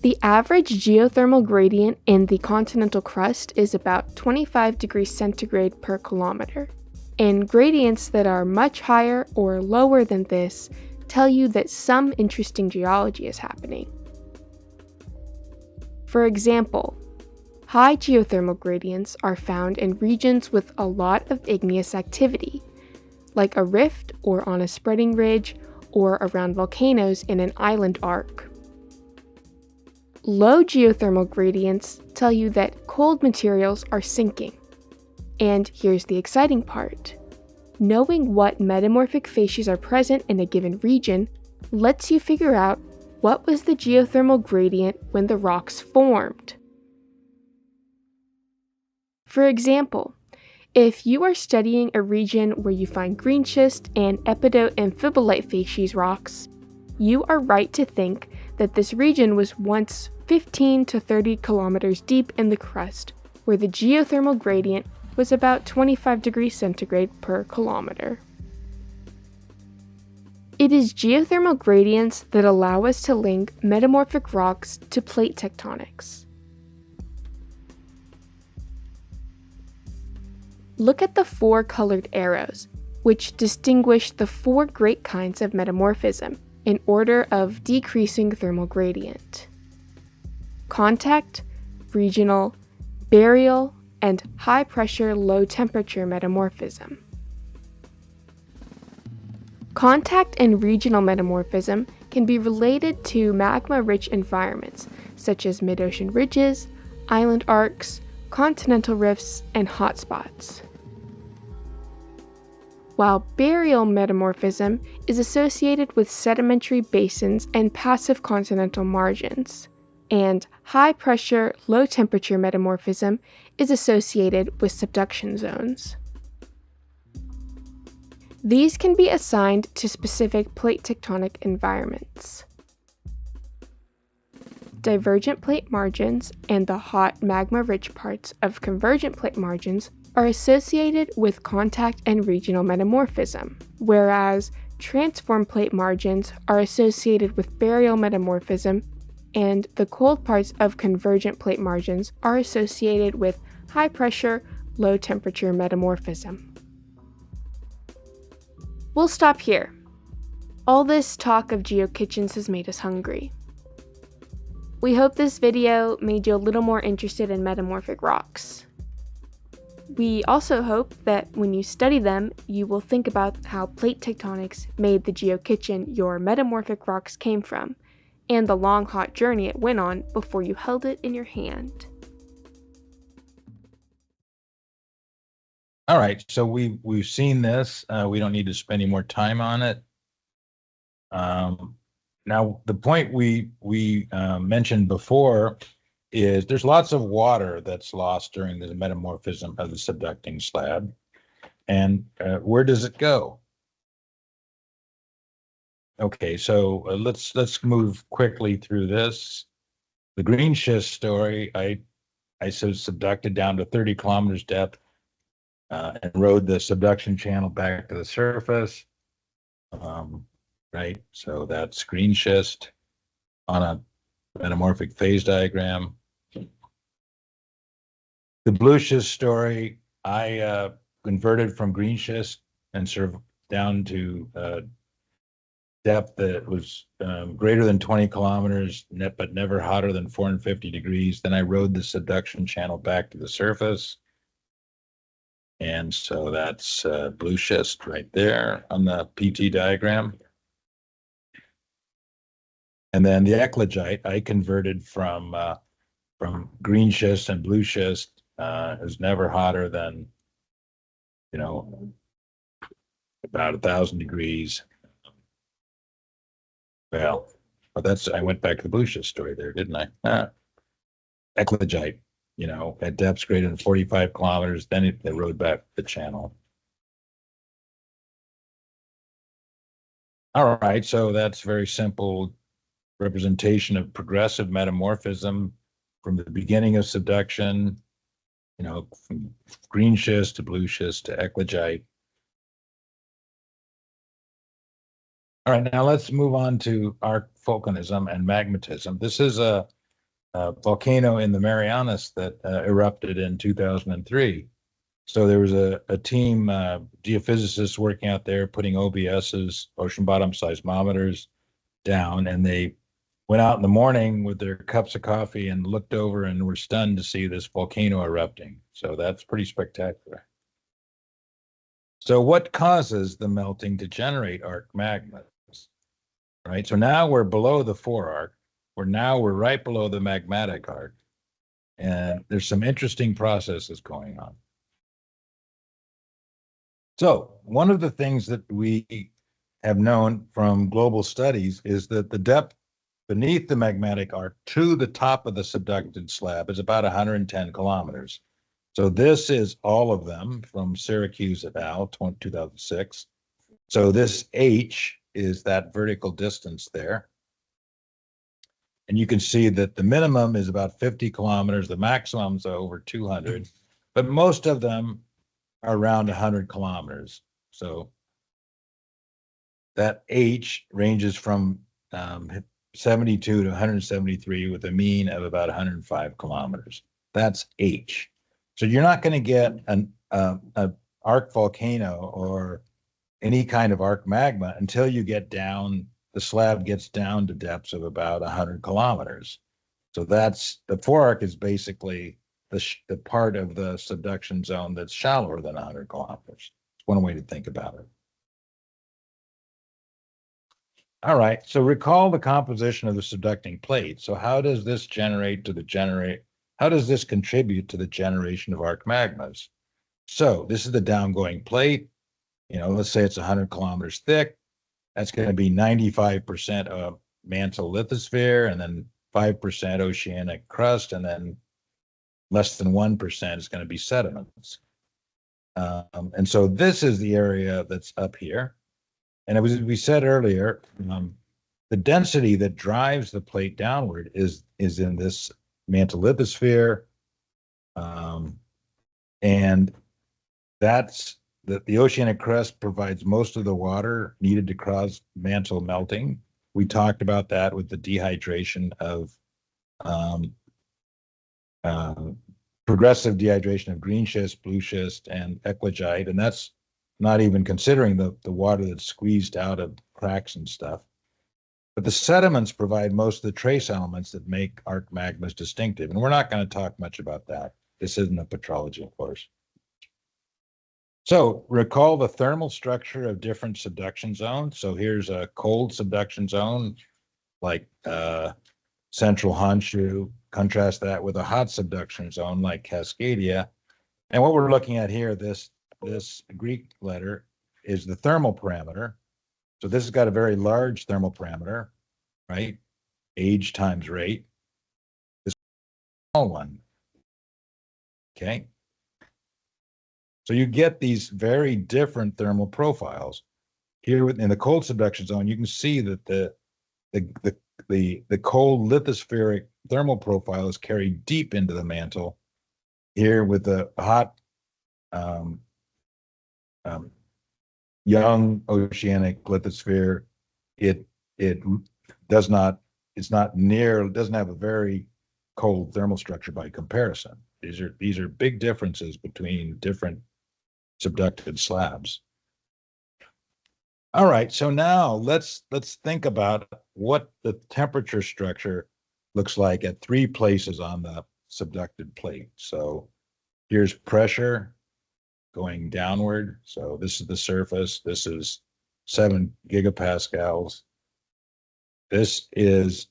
The average geothermal gradient in the continental crust is about 25 degrees centigrade per kilometer, and gradients that are much higher or lower than this tell you that some interesting geology is happening. For example, high geothermal gradients are found in regions with a lot of igneous activity, like a rift or on a spreading ridge or around volcanoes in an island arc. Low geothermal gradients tell you that cold materials are sinking. And here's the exciting part. Knowing what metamorphic facies are present in a given region lets you figure out what was the geothermal gradient when the rocks formed. For example, if you are studying a region where you find green schist and epidote and fibolite facies rocks, you are right to think that this region was once 15 to 30 kilometers deep in the crust, where the geothermal gradient was about 25 degrees centigrade per kilometer. It is geothermal gradients that allow us to link metamorphic rocks to plate tectonics. Look at the 4 colored arrows, which distinguish the 4 great kinds of metamorphism in order of decreasing thermal gradient: contact, regional, burial, and high-pressure, low-temperature metamorphism. Contact and regional metamorphism can be related to magma-rich environments, such as mid-ocean ridges, island arcs, continental rifts, and hotspots. While burial metamorphism is associated with sedimentary basins and passive continental margins, and high-pressure, low-temperature metamorphism is associated with subduction zones. These can be assigned to specific plate tectonic environments. Divergent plate margins and the hot magma-rich parts of convergent plate margins are associated with contact and regional metamorphism, whereas transform plate margins are associated with burial metamorphism, and the cold parts of convergent plate margins are associated with high-pressure, low-temperature metamorphism. We'll stop here. All this talk of geokitchens has made us hungry. We hope this video made you a little more interested in metamorphic rocks. We also hope that when you study them, you will think about how plate tectonics made the geokitchen your metamorphic rocks came from, and the long hot journey it went on before you held it in your hand. All right, so we've seen this. We don't need to spend any more time on it. Now, the point we mentioned before is there's lots of water that's lost during the metamorphism of the subducting slab. And where does it go? Okay, so let's move quickly through this. The green schist story, I subducted down to 30 kilometers depth and rode the subduction channel back to the surface. Right, so that's green schist on a metamorphic phase diagram. The blue schist story, I converted from green schist and sort of down to depth that was greater than 20 kilometers, but never hotter than 450 degrees. Then I rode the subduction channel back to the surface. And so that's blue schist right there on the PT diagram. And then the eclogite, I converted from green schist and blue schist. Is never hotter than, about 1,000 degrees. Well, but I went back to the blue schist story there, didn't I? Eclogite, at depths greater than 45 kilometers, then they rode back the channel. All right, so that's very simple representation of progressive metamorphism from the beginning of subduction, from green schist to blue schist to eclogite. All right, now let's move on to arc volcanism and magmatism. This is a volcano in the Marianas that erupted in 2003. So there was a team, geophysicists working out there putting OBSs, ocean bottom seismometers, down, and they went out in the morning with their cups of coffee and looked over and were stunned to see this volcano erupting. So that's pretty spectacular. So what causes the melting to generate arc magmas? Right. So now we're below the forearc. We're right below the magmatic arc. And there's some interesting processes going on. So one of the things that we have known from global studies is that the depth beneath the magmatic arc to the top of the subducted slab is about 110 kilometers. So this is all of them from Syracuse et al. 2006. So this H is that vertical distance there. And you can see that the minimum is about 50 kilometers, the maximum is over 200, but most of them are around 100 kilometers. So that H ranges from 72 to 173 with a mean of about 105 kilometers. That's H. So you're not going to get an arc volcano or any kind of arc magma until you get down, the slab gets down to depths of about 100 kilometers. So that's, the forearc is basically the part of the subduction zone that's shallower than 100 kilometers. It's one way to think about it. All right, so recall the composition of the subducting plate. So how does this how does this contribute to the generation of arc magmas? So this is the downgoing plate. You know, let's say it's 100 kilometers thick. That's going to be 95% of mantle lithosphere, and then 5% oceanic crust, and then less than 1% is going to be sediments. And so this is the area that's up here. And as we said earlier, the density that drives the plate downward is in this mantle lithosphere. And that's the oceanic crust provides most of the water needed to cause mantle melting. We talked about that with the dehydration of progressive dehydration of green schist, blue schist, and eclogite, and that's not even considering the water that's squeezed out of cracks and stuff. But the sediments provide most of the trace elements that make arc magmas distinctive, and we're not going to talk much about that. This isn't a petrology, of course. So recall the thermal structure of different subduction zones. So here's a cold subduction zone, like central Honshu. Contrast that with a hot subduction zone like Cascadia. And what we're looking at here, this Greek letter is the thermal parameter. So this has got a very large thermal parameter, right? Age times rate. This small one. Okay. So you get these very different thermal profiles. Here in the cold subduction zone, you can see that the cold lithospheric thermal profile is carried deep into the mantle. Here with the hot young oceanic lithosphere, it doesn't have a very cold thermal structure by comparison. These are big differences between different subducted slabs. All right, so now let's think about what the temperature structure looks like at 3 places on the subducted plate. So here's pressure going downward. So this is the surface. This is 7 gigapascals. This is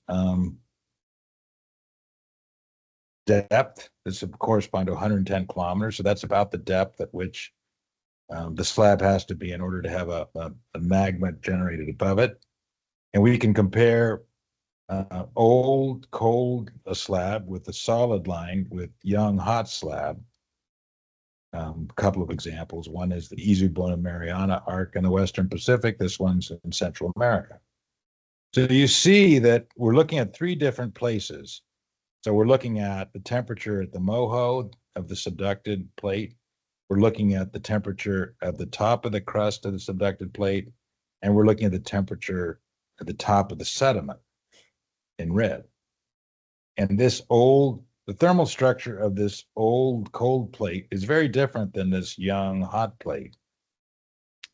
depth. This would correspond to 110 kilometers. So that's about the depth at which the slab has to be in order to have a magma generated above it. And we can compare old, cold slab with the solid line with young, hot slab. A couple of examples. One is the Isubona Mariana Arc in the Western Pacific. This one's in Central America. So you see that we're looking at 3 different places. So we're looking at the temperature at the moho of the subducted plate. We're looking at the temperature at the top of the crust of the subducted plate, and we're looking at the temperature at the top of the sediment in red. And the thermal structure of this old cold plate is very different than this young hot plate.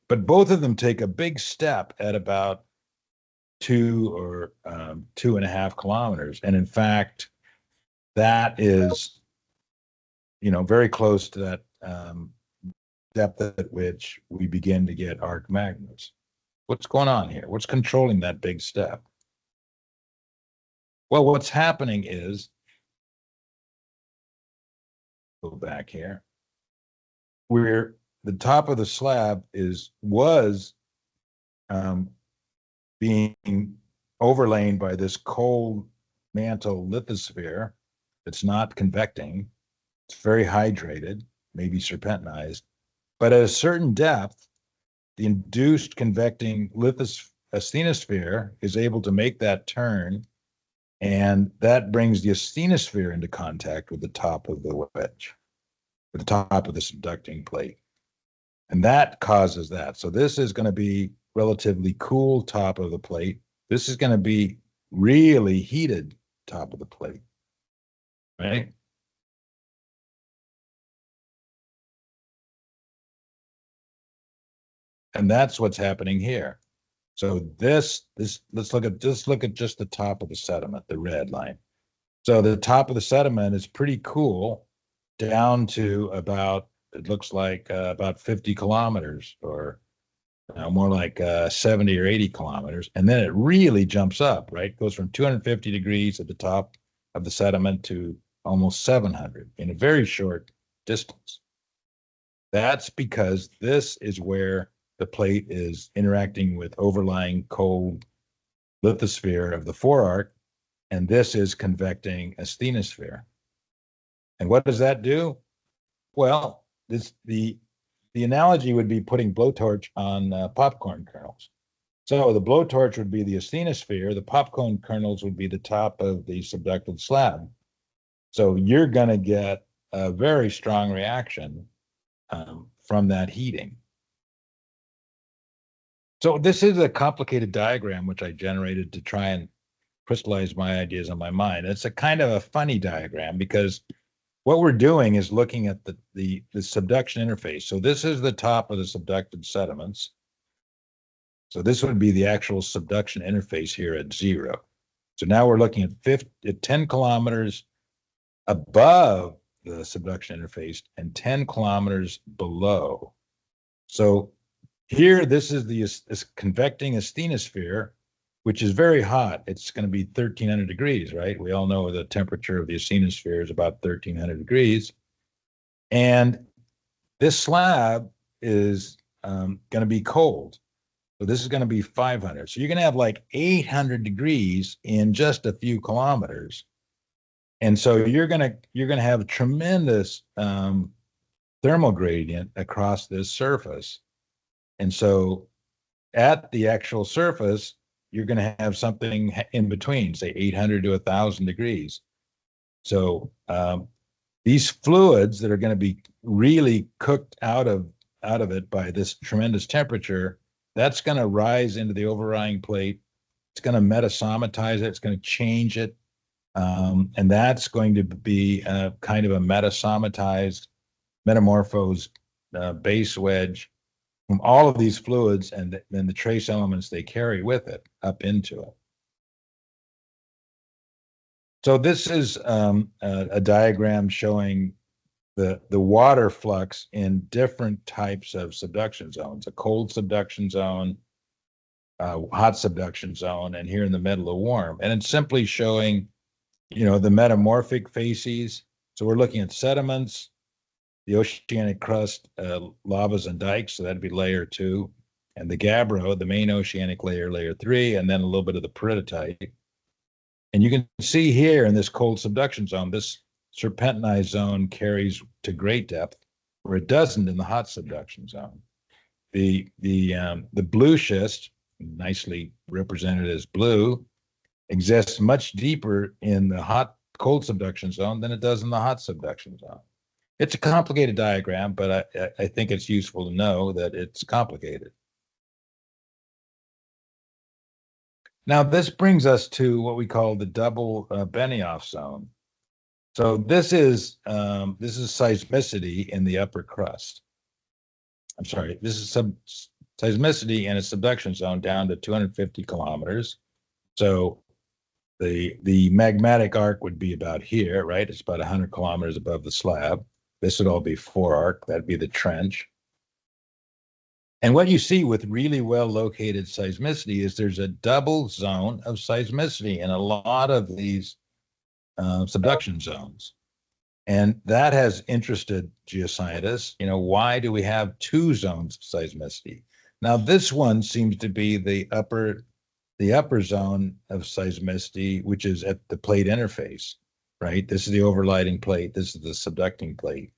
But both of them take a big step at about 2.5 kilometers. And in fact, that is, very close to that depth at which we begin to get arc magmas. What's going on here? What's controlling that big step? Well, what's happening is, go back here, where the top of the slab was being overlain by this cold mantle lithosphere. It's not convecting. It's very hydrated, maybe serpentinized. But at a certain depth, the induced convecting asthenosphere is able to make that turn, and that brings the asthenosphere into contact with the top of the wedge, with the top of the subducting plate. And that causes that. So this is going to be relatively cool top of the plate. This is going to be really heated top of the plate, right? And that's what's happening here. So let's look at just the top of the sediment, the red line. So the top of the sediment is pretty cool down to about, it looks like about 50 kilometers, or more like 70 or 80 kilometers. And then it really jumps up, right? Goes from 250 degrees at the top of the sediment to almost 700 in a very short distance. That's because this is where the plate is interacting with overlying cold lithosphere of the forearc, and this is convecting asthenosphere. And what does that do? Well, the analogy would be putting blowtorch on popcorn kernels. So the blowtorch would be the asthenosphere, the popcorn kernels would be the top of the subducted slab. So you're going to get a very strong reaction from that heating. So this is a complicated diagram which I generated to try and crystallize my ideas on my mind. It's a kind of a funny diagram because what we're doing is looking at the subduction interface. So this is the top of the subducted sediments. So this would be the actual subduction interface here at 0. So now we're looking at 10 kilometers above the subduction interface and 10 kilometers below. So here, this is this convecting asthenosphere, which is very hot. It's going to be 1,300 degrees, right? We all know the temperature of the asthenosphere is about 1,300 degrees. And this slab is going to be cold. So this is going to be 500. So you're going to have like 800 degrees in just a few kilometers. And so you're going to have a tremendous thermal gradient across this surface. And so at the actual surface, you're going to have something in between, say 800 to 1,000 degrees. So these fluids that are going to be really cooked out of it by this tremendous temperature, that's going to rise into the overlying plate. It's going to metasomatize it. It's going to change it. And that's going to be kind of a metasomatized, metamorphosed base wedge from all of these fluids and then the trace elements they carry with it up into it. So this is a diagram showing the water flux in different types of subduction zones, a cold subduction zone, hot subduction zone, and here in the middle, a warm. And it's simply showing, the metamorphic facies. So we're looking at sediments, the oceanic crust, lavas and dikes, so that'd be layer 2, and the gabbro, the main oceanic layer, layer 3, and then a little bit of the peridotite. And you can see here in this cold subduction zone, this serpentinized zone carries to great depth, where it doesn't in the hot subduction zone. The blue schist, nicely represented as blue, exists much deeper in the cold subduction zone than it does in the hot subduction zone. It's a complicated diagram, but I think it's useful to know that it's complicated. Now, this brings us to what we call the double Benioff zone. So this is seismicity in the upper crust. I'm sorry, this is seismicity in a subduction zone down to 250 kilometers. So the magmatic arc would be about here, right? It's about 100 kilometers above the slab. This would all be forearc. That'd be the trench. And what you see with really well located seismicity is there's a double zone of seismicity in a lot of these subduction zones. And that has interested geoscientists. You know, why do we have two zones of seismicity? Now, this one seems to be the upper zone of seismicity, which is at the plate interface, right? This is the overlighting plate. This is the subducting plate.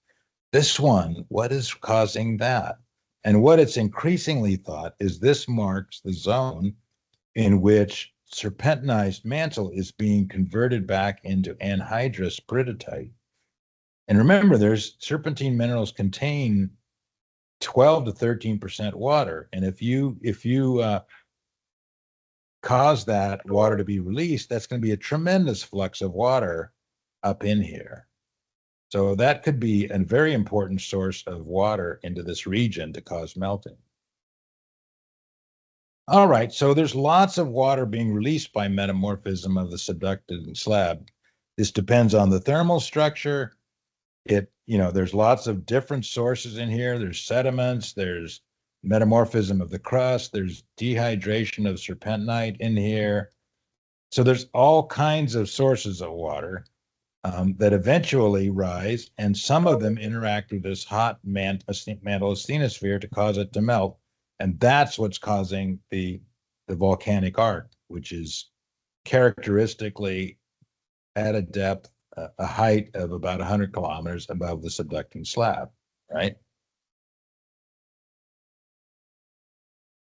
This one, what is causing that? And what it's increasingly thought is this marks the zone in which serpentinized mantle is being converted back into anhydrous peridotite. And remember, there's serpentine minerals contain 12 to 13% water. And if you cause that water to be released, that's going to be a tremendous flux of water up in here. So that could be a very important source of water into this region to cause melting. All right, so there's lots of water being released by metamorphism of the subducted slab. This depends on the thermal structure. There's lots of different sources in here. There's sediments, there's metamorphism of the crust, there's dehydration of serpentinite in here. So there's all kinds of sources of water that eventually rise, and some of them interact with this hot mantle asthenosphere to cause it to melt. And that's what's causing the volcanic arc, which is characteristically at a depth, a height of about 100 kilometers above the subducting slab, right?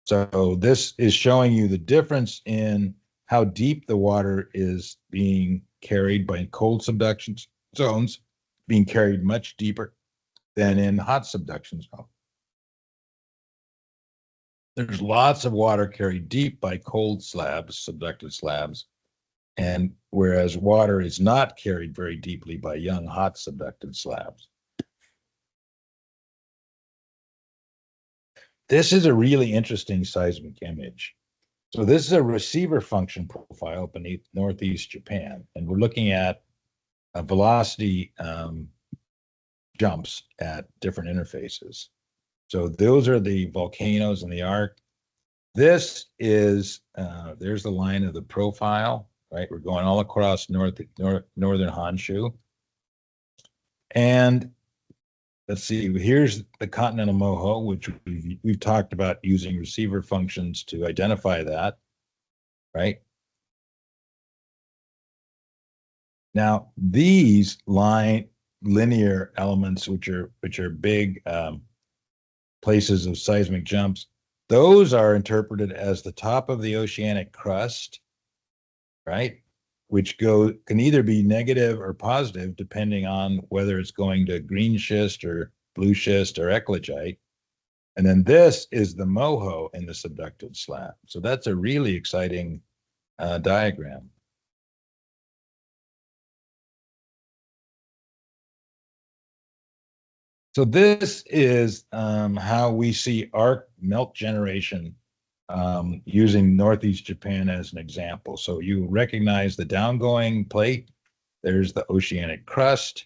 So this is showing you the difference in how deep the water is being carried by cold subduction zones, being carried much deeper than in hot subduction zones. There's lots of water carried deep by cold slabs, subducted slabs, and whereas water is not carried very deeply by young hot subducted slabs. This is a really interesting seismic image. So this is a receiver function profile beneath northeast Japan, and we're looking at velocity jumps at different interfaces. So those are the volcanoes in the arc. This is, there's the line of the profile, right? We're going all across northern Honshu. And let's see, here's the continental moho, which we've talked about using receiver functions to identify that, right? Now, these linear elements, which are big places of seismic jumps, those are interpreted as the top of the oceanic crust, right? Which can either be negative or positive, depending on whether it's going to green schist or blue schist or eclogite. And then this is the moho in the subducted slab. So that's a really exciting diagram. So this is how we see arc melt generation using northeast Japan as an example. So you recognize the downgoing plate. There's the oceanic crust.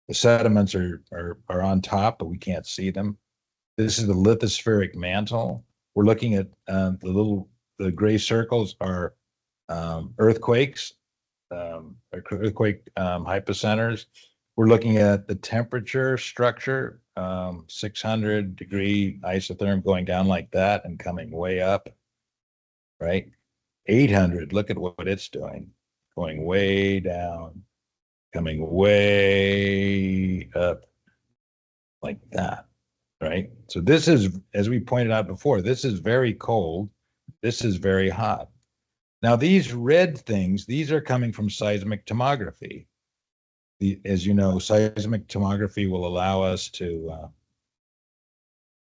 The sediments are on top, but we can't see them. This is the lithospheric mantle. We're looking at the gray circles are earthquakes, earthquake hypocenters. We're looking at the temperature structure, 600-degree isotherm going down like that and coming way up, right? 800, look at what it's doing, going way down, coming way up like that, right? So this is, as we pointed out before, this is very cold. This is very hot. Now, these red things, these are coming from seismic tomography. As you know, seismic tomography will allow us to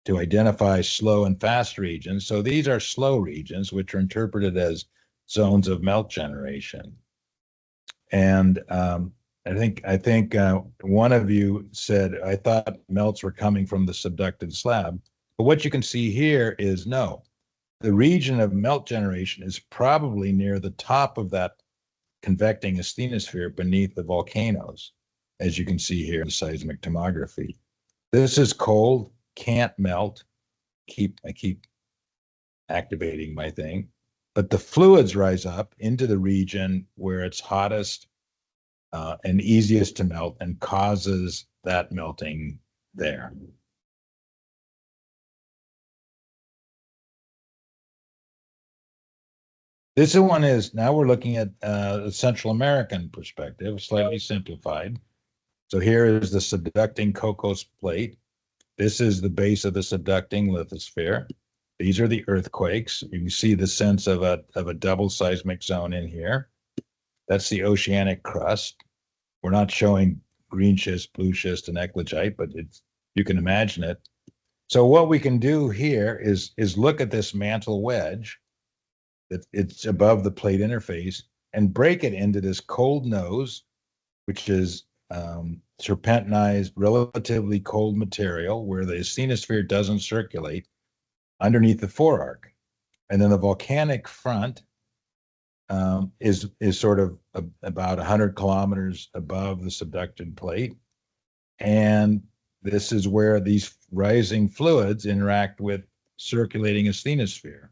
identify slow and fast regions. So these are slow regions, which are interpreted as zones of melt generation. And I think one of you said, I thought melts were coming from the subducted slab. But what you can see here is no. the region of melt generation is probably near the top of that convecting asthenosphere beneath the volcanoes, as you can see here in seismic tomography. This is cold, can't melt. I keep activating my thing, but the fluids rise up into the region where it's hottest and easiest to melt and causes that melting there. This one is, now we're looking at the Central American perspective, slightly simplified. So here is the subducting Cocos plate. This is the base of the subducting lithosphere. These are the earthquakes. You can see the sense of a double seismic zone in here. That's the oceanic crust. We're not showing green schist, blue schist, and eclogite, but you can imagine it. So what we can do here is look at this mantle wedge. It's above the plate interface, and break it into this cold nose, which is serpentinized, relatively cold material where the asthenosphere doesn't circulate underneath the forearc. And then the volcanic front is sort of about 100 kilometers above the subducted plate. And this is where these rising fluids interact with circulating asthenosphere.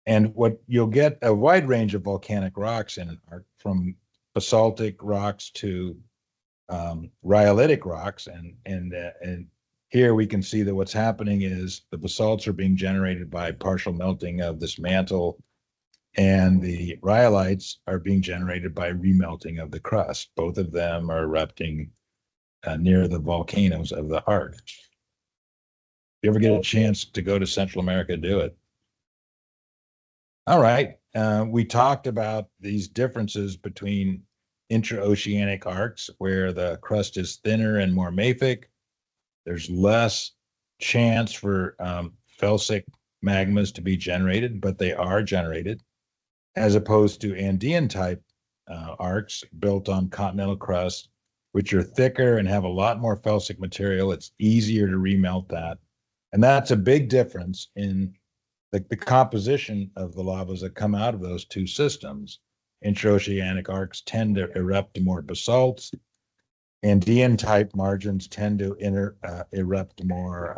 And what you'll get a wide range of volcanic rocks in are from basaltic rocks to rhyolitic rocks. And here we can see that what's happening is the basalts are being generated by partial melting of this mantle, and the rhyolites are being generated by remelting of the crust. Both of them are erupting near the volcanoes of the arc. If you ever get a chance to go to Central America, do it. All right, we talked about these differences between intraoceanic arcs where the crust is thinner and more mafic. There's less chance for felsic magmas to be generated, but they are generated, as opposed to Andean type arcs built on continental crust, which are thicker and have a lot more felsic material. It's easier to remelt that. And that's a big difference in the composition of the lavas that come out of those two systems. Intraoceanic arcs tend to erupt more basalts. Andean type margins tend to erupt more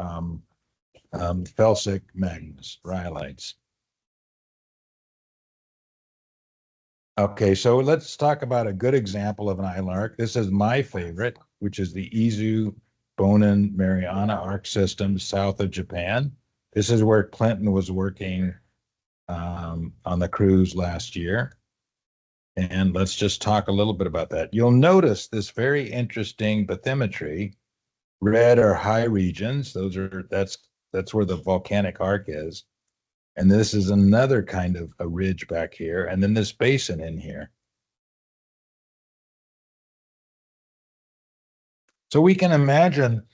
felsic magmas, rhyolites. Okay, so let's talk about a good example of an island arc. This is my favorite, which is the Izu Bonin Mariana arc system south of Japan. This is where Clinton was working on the cruise last year. And let's just talk a little bit about that. You'll notice this very interesting bathymetry. Red are high regions. That's where the volcanic arc is. And this is another kind of a ridge back here. And then this basin in here. So we can imagine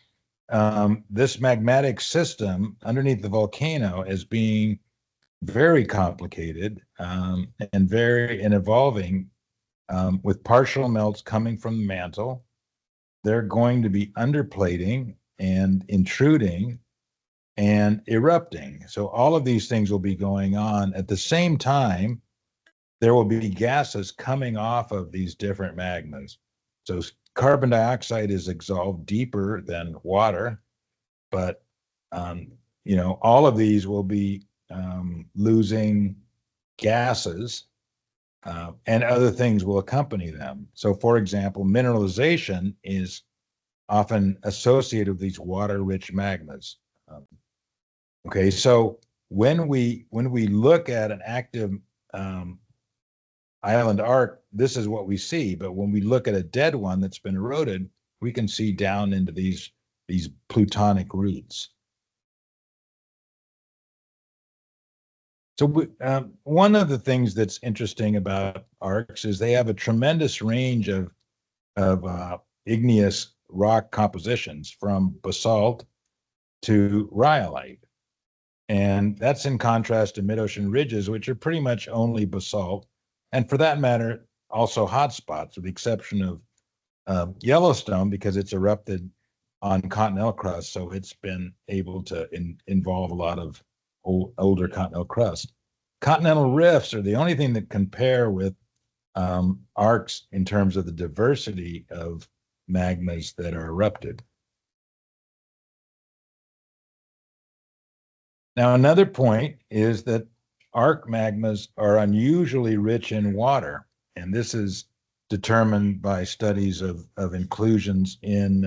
this magmatic system underneath the volcano as being very complicated and evolving with partial melts coming from the mantle. They're going to be underplating and intruding and erupting. So all of these things will be going on at the same time. There will be gases coming off of these different magmas. So carbon dioxide is exhaled deeper than water, but all of these will be losing gases, and other things will accompany them. So, for example, mineralization is often associated with these water-rich magmas. Okay, so when we look at an active island arc, this is what we see. But when we look at a dead one that's been eroded, we can see down into these plutonic roots. So one of the things that's interesting about arcs is they have a tremendous range of igneous rock compositions, from basalt to rhyolite. And that's in contrast to mid-ocean ridges, which are pretty much only basalt. And for that matter, also hotspots, with the exception of Yellowstone, because it's erupted on continental crust. So it's been able to involve a lot of older continental crust. Continental rifts are the only thing that compare with arcs in terms of the diversity of magmas that are erupted. Now, another point is that arc magmas are unusually rich in water, and this is determined by studies of inclusions in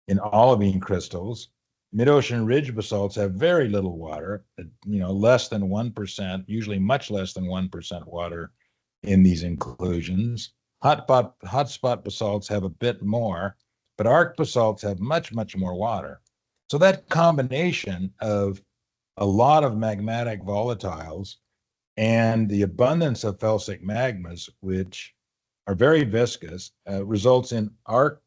olivine crystals. Mid-ocean ridge basalts have very little water, less than 1%, usually much less than 1% water in these inclusions. Hotspot basalts have a bit more, but arc basalts have much, much more water. So that combination of a lot of magmatic volatiles and the abundance of felsic magmas, which are very viscous, results in arc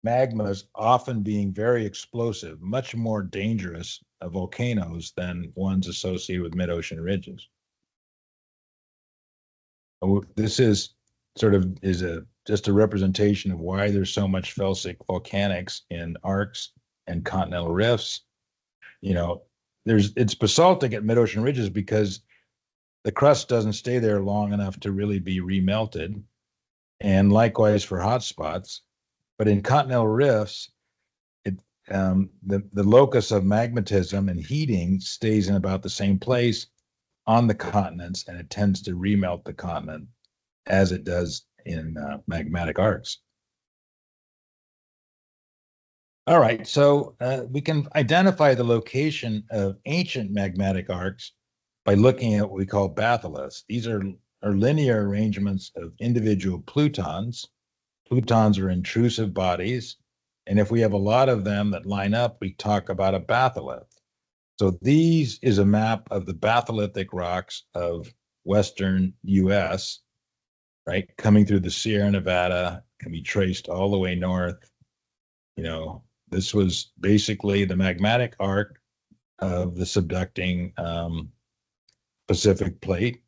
magmas often being very explosive, much more dangerous volcanoes than ones associated with mid-ocean ridges. This is just a representation of why there's so much felsic volcanics in arcs and continental rifts. It's basaltic at mid-ocean ridges because the crust doesn't stay there long enough to really be remelted, and likewise for hotspots. But in continental rifts, the locus of magmatism and heating stays in about the same place on the continents, and it tends to remelt the continent as it does in magmatic arcs. All right, so we can identify the location of ancient magmatic arcs by looking at what we call batholiths. These are linear arrangements of individual plutons. Plutons are intrusive bodies, and if we have a lot of them that line up, we talk about a batholith. So these is a map of the batholithic rocks of Western US, right? Coming through the Sierra Nevada, can be traced all the way north. This was basically the magmatic arc of the subducting Pacific plate.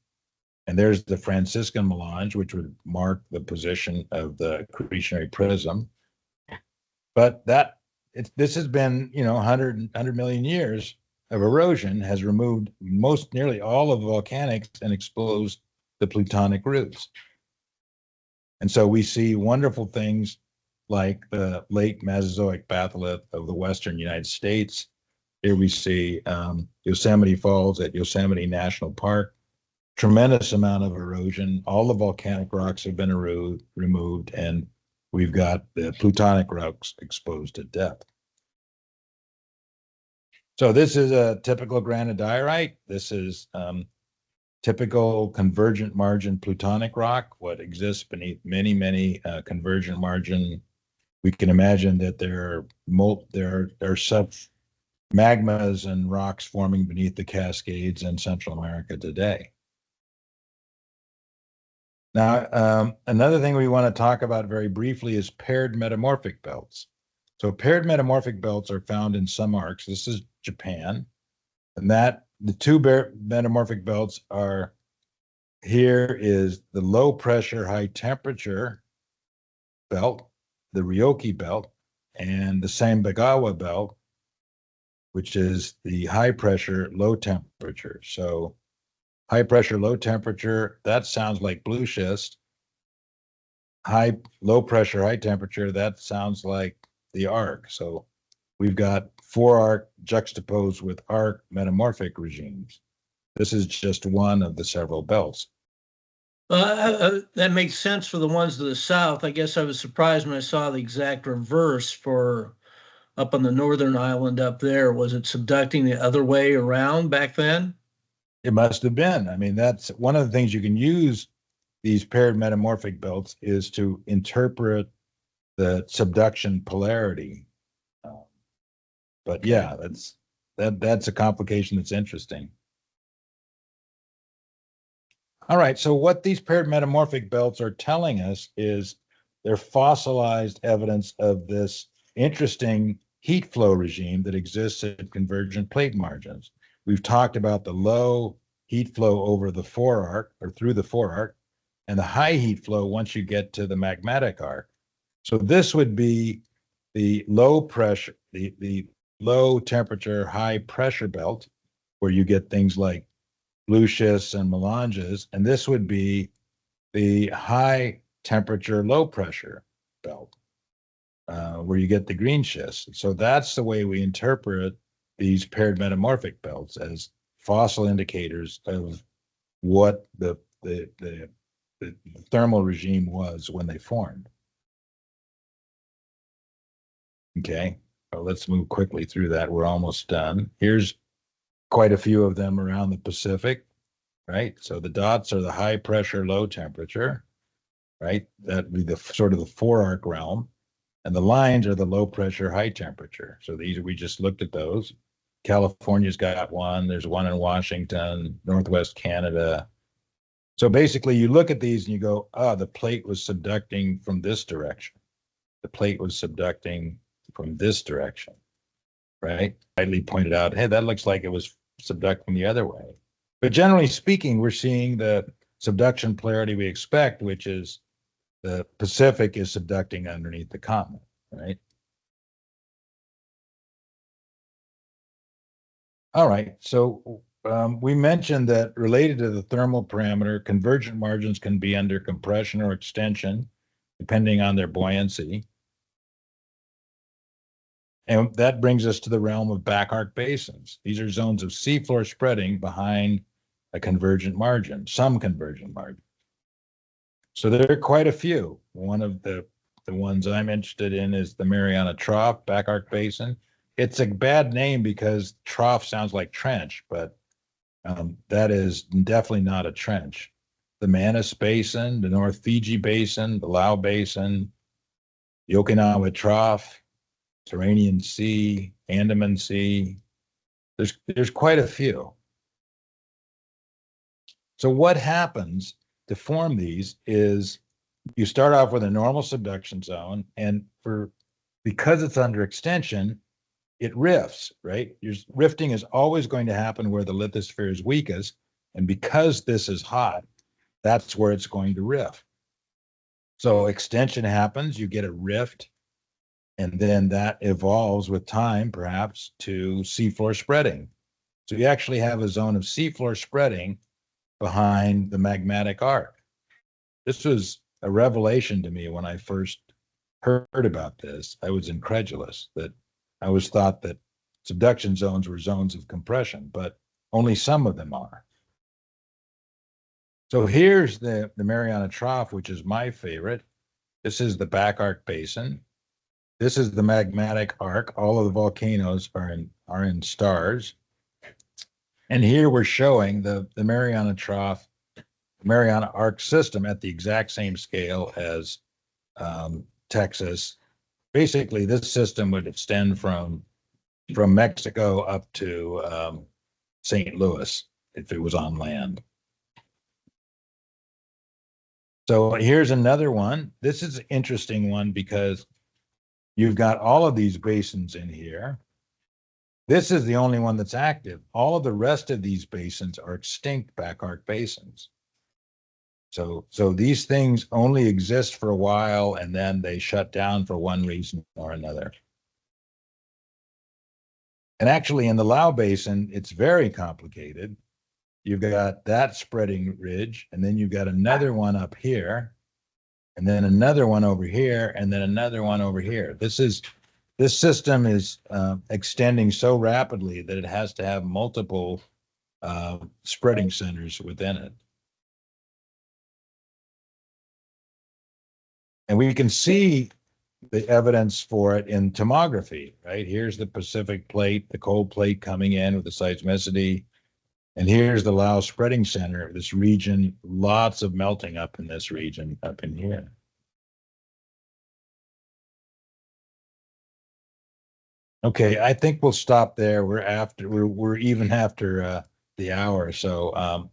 And there's the Franciscan melange, which would mark the position of the accretionary prism. But this has been, 100 million years of erosion has removed nearly all of the volcanics and exposed the plutonic roots. And so we see wonderful things like the late Mesozoic batholith of the Western United States. Here we see Yosemite Falls at Yosemite National Park. Tremendous amount of erosion. All the volcanic rocks have been removed, and we've got the plutonic rocks exposed at depth. So this is a typical granodiorite. This is typical convergent margin plutonic rock, what exists beneath many, many convergent margin. We can imagine that there are such magmas and rocks forming beneath the Cascades in Central America today. Now, another thing we want to talk about very briefly is paired metamorphic belts. So paired metamorphic belts are found in some arcs. This is Japan, and the two metamorphic belts are, here is the low pressure, high temperature belt, the Ryoki belt, and the Sambagawa belt, which is the high pressure, low temperature. So high pressure, low temperature, that sounds like blue schist. Low pressure, high temperature, that sounds like the arc. So we've got 4 arc juxtaposed with arc metamorphic regimes. This is just one of the several belts. That makes sense for the ones to the south. I guess I was surprised when I saw the exact reverse for up on the northern island up there. Was it subducting the other way around back then? It must have been. I mean, that's one of the things you can use these paired metamorphic belts is to interpret the subduction polarity. But yeah, that's a complication that's interesting. All right, so what these paired metamorphic belts are telling us is they're fossilized evidence of this interesting heat flow regime that exists at convergent plate margins. We've talked about the low heat flow over the forearc or through the forearc, and the high heat flow once you get to the magmatic arc. So this would be the low pressure, the low temperature, high pressure belt. where you get things like blue schists and melanges, and this would be the high temperature, low pressure belt, where you get the green schists. So that's the way we interpret these paired metamorphic belts, as fossil indicators of what the thermal regime was when they formed. Okay, well, let's move quickly through that. We're almost done. Here's quite a few of them around the Pacific, right? So the dots are the high pressure, low temperature, right? That'd be the sort of the four-arc realm. And the lines are the low pressure, high temperature. So these, we just looked at those. California's got one. There's one in Washington, Northwest Canada. So basically you look at these and you go, oh, the plate was subducting from this direction. The plate was subducting from this direction, right? Widely pointed out, hey, that looks like it was subducting the other way. But generally speaking, we're seeing the subduction polarity we expect, which is the Pacific is subducting underneath the continent, right? All right, so we mentioned that related to the thermal parameter, convergent margins can be under compression or extension, depending on their buoyancy. And that brings us to the realm of back arc basins. These are zones of seafloor spreading behind a convergent margin, some convergent margin. So there are quite a few. One of the ones I'm interested in is the Mariana Trough back arc basin. It's a bad name because trough sounds like trench, but that is definitely not a trench. The Manus Basin, the North Fiji Basin, the Lao Basin, the Okinawa Trough, Turanian Sea, Andaman Sea. There's quite a few. So what happens to form these is you start off with a normal subduction zone, and because it's under extension, it rifts, right? Rifting is always going to happen where the lithosphere is weakest, and because this is hot, that's where it's going to rift. So extension happens, you get a rift, and then that evolves with time, perhaps, to seafloor spreading. So you actually have a zone of seafloor spreading behind the magmatic arc. This was a revelation to me when I first heard about this. I was incredulous that I always thought that subduction zones were zones of compression, but only some of them are. So here's the Mariana Trough, which is my favorite. This is the back arc basin. This is the magmatic arc. All of the volcanoes are in stars. And here we're showing the Mariana Trough, Mariana Arc system at the exact same scale as Texas. Basically, this system would extend from Mexico up to St. Louis if it was on land. So here's another one. This is an interesting one because you've got all of these basins in here. This is the only one that's active. All of the rest of these basins are extinct back arc basins. So these things only exist for a while and then they shut down for one reason or another. And actually in the Lao Basin, it's very complicated. You've got that spreading ridge, and then you've got another one up here, and then another one over here, and then another one over here. This system is extending so rapidly that it has to have multiple spreading centers within it. And we can see the evidence for it in tomography, right? Here's the Pacific plate, the cold plate coming in with the seismicity. And here's the Lao spreading center, this region, lots of melting up in this region, up in here. Okay, I think we'll stop there. We're even after the hour. So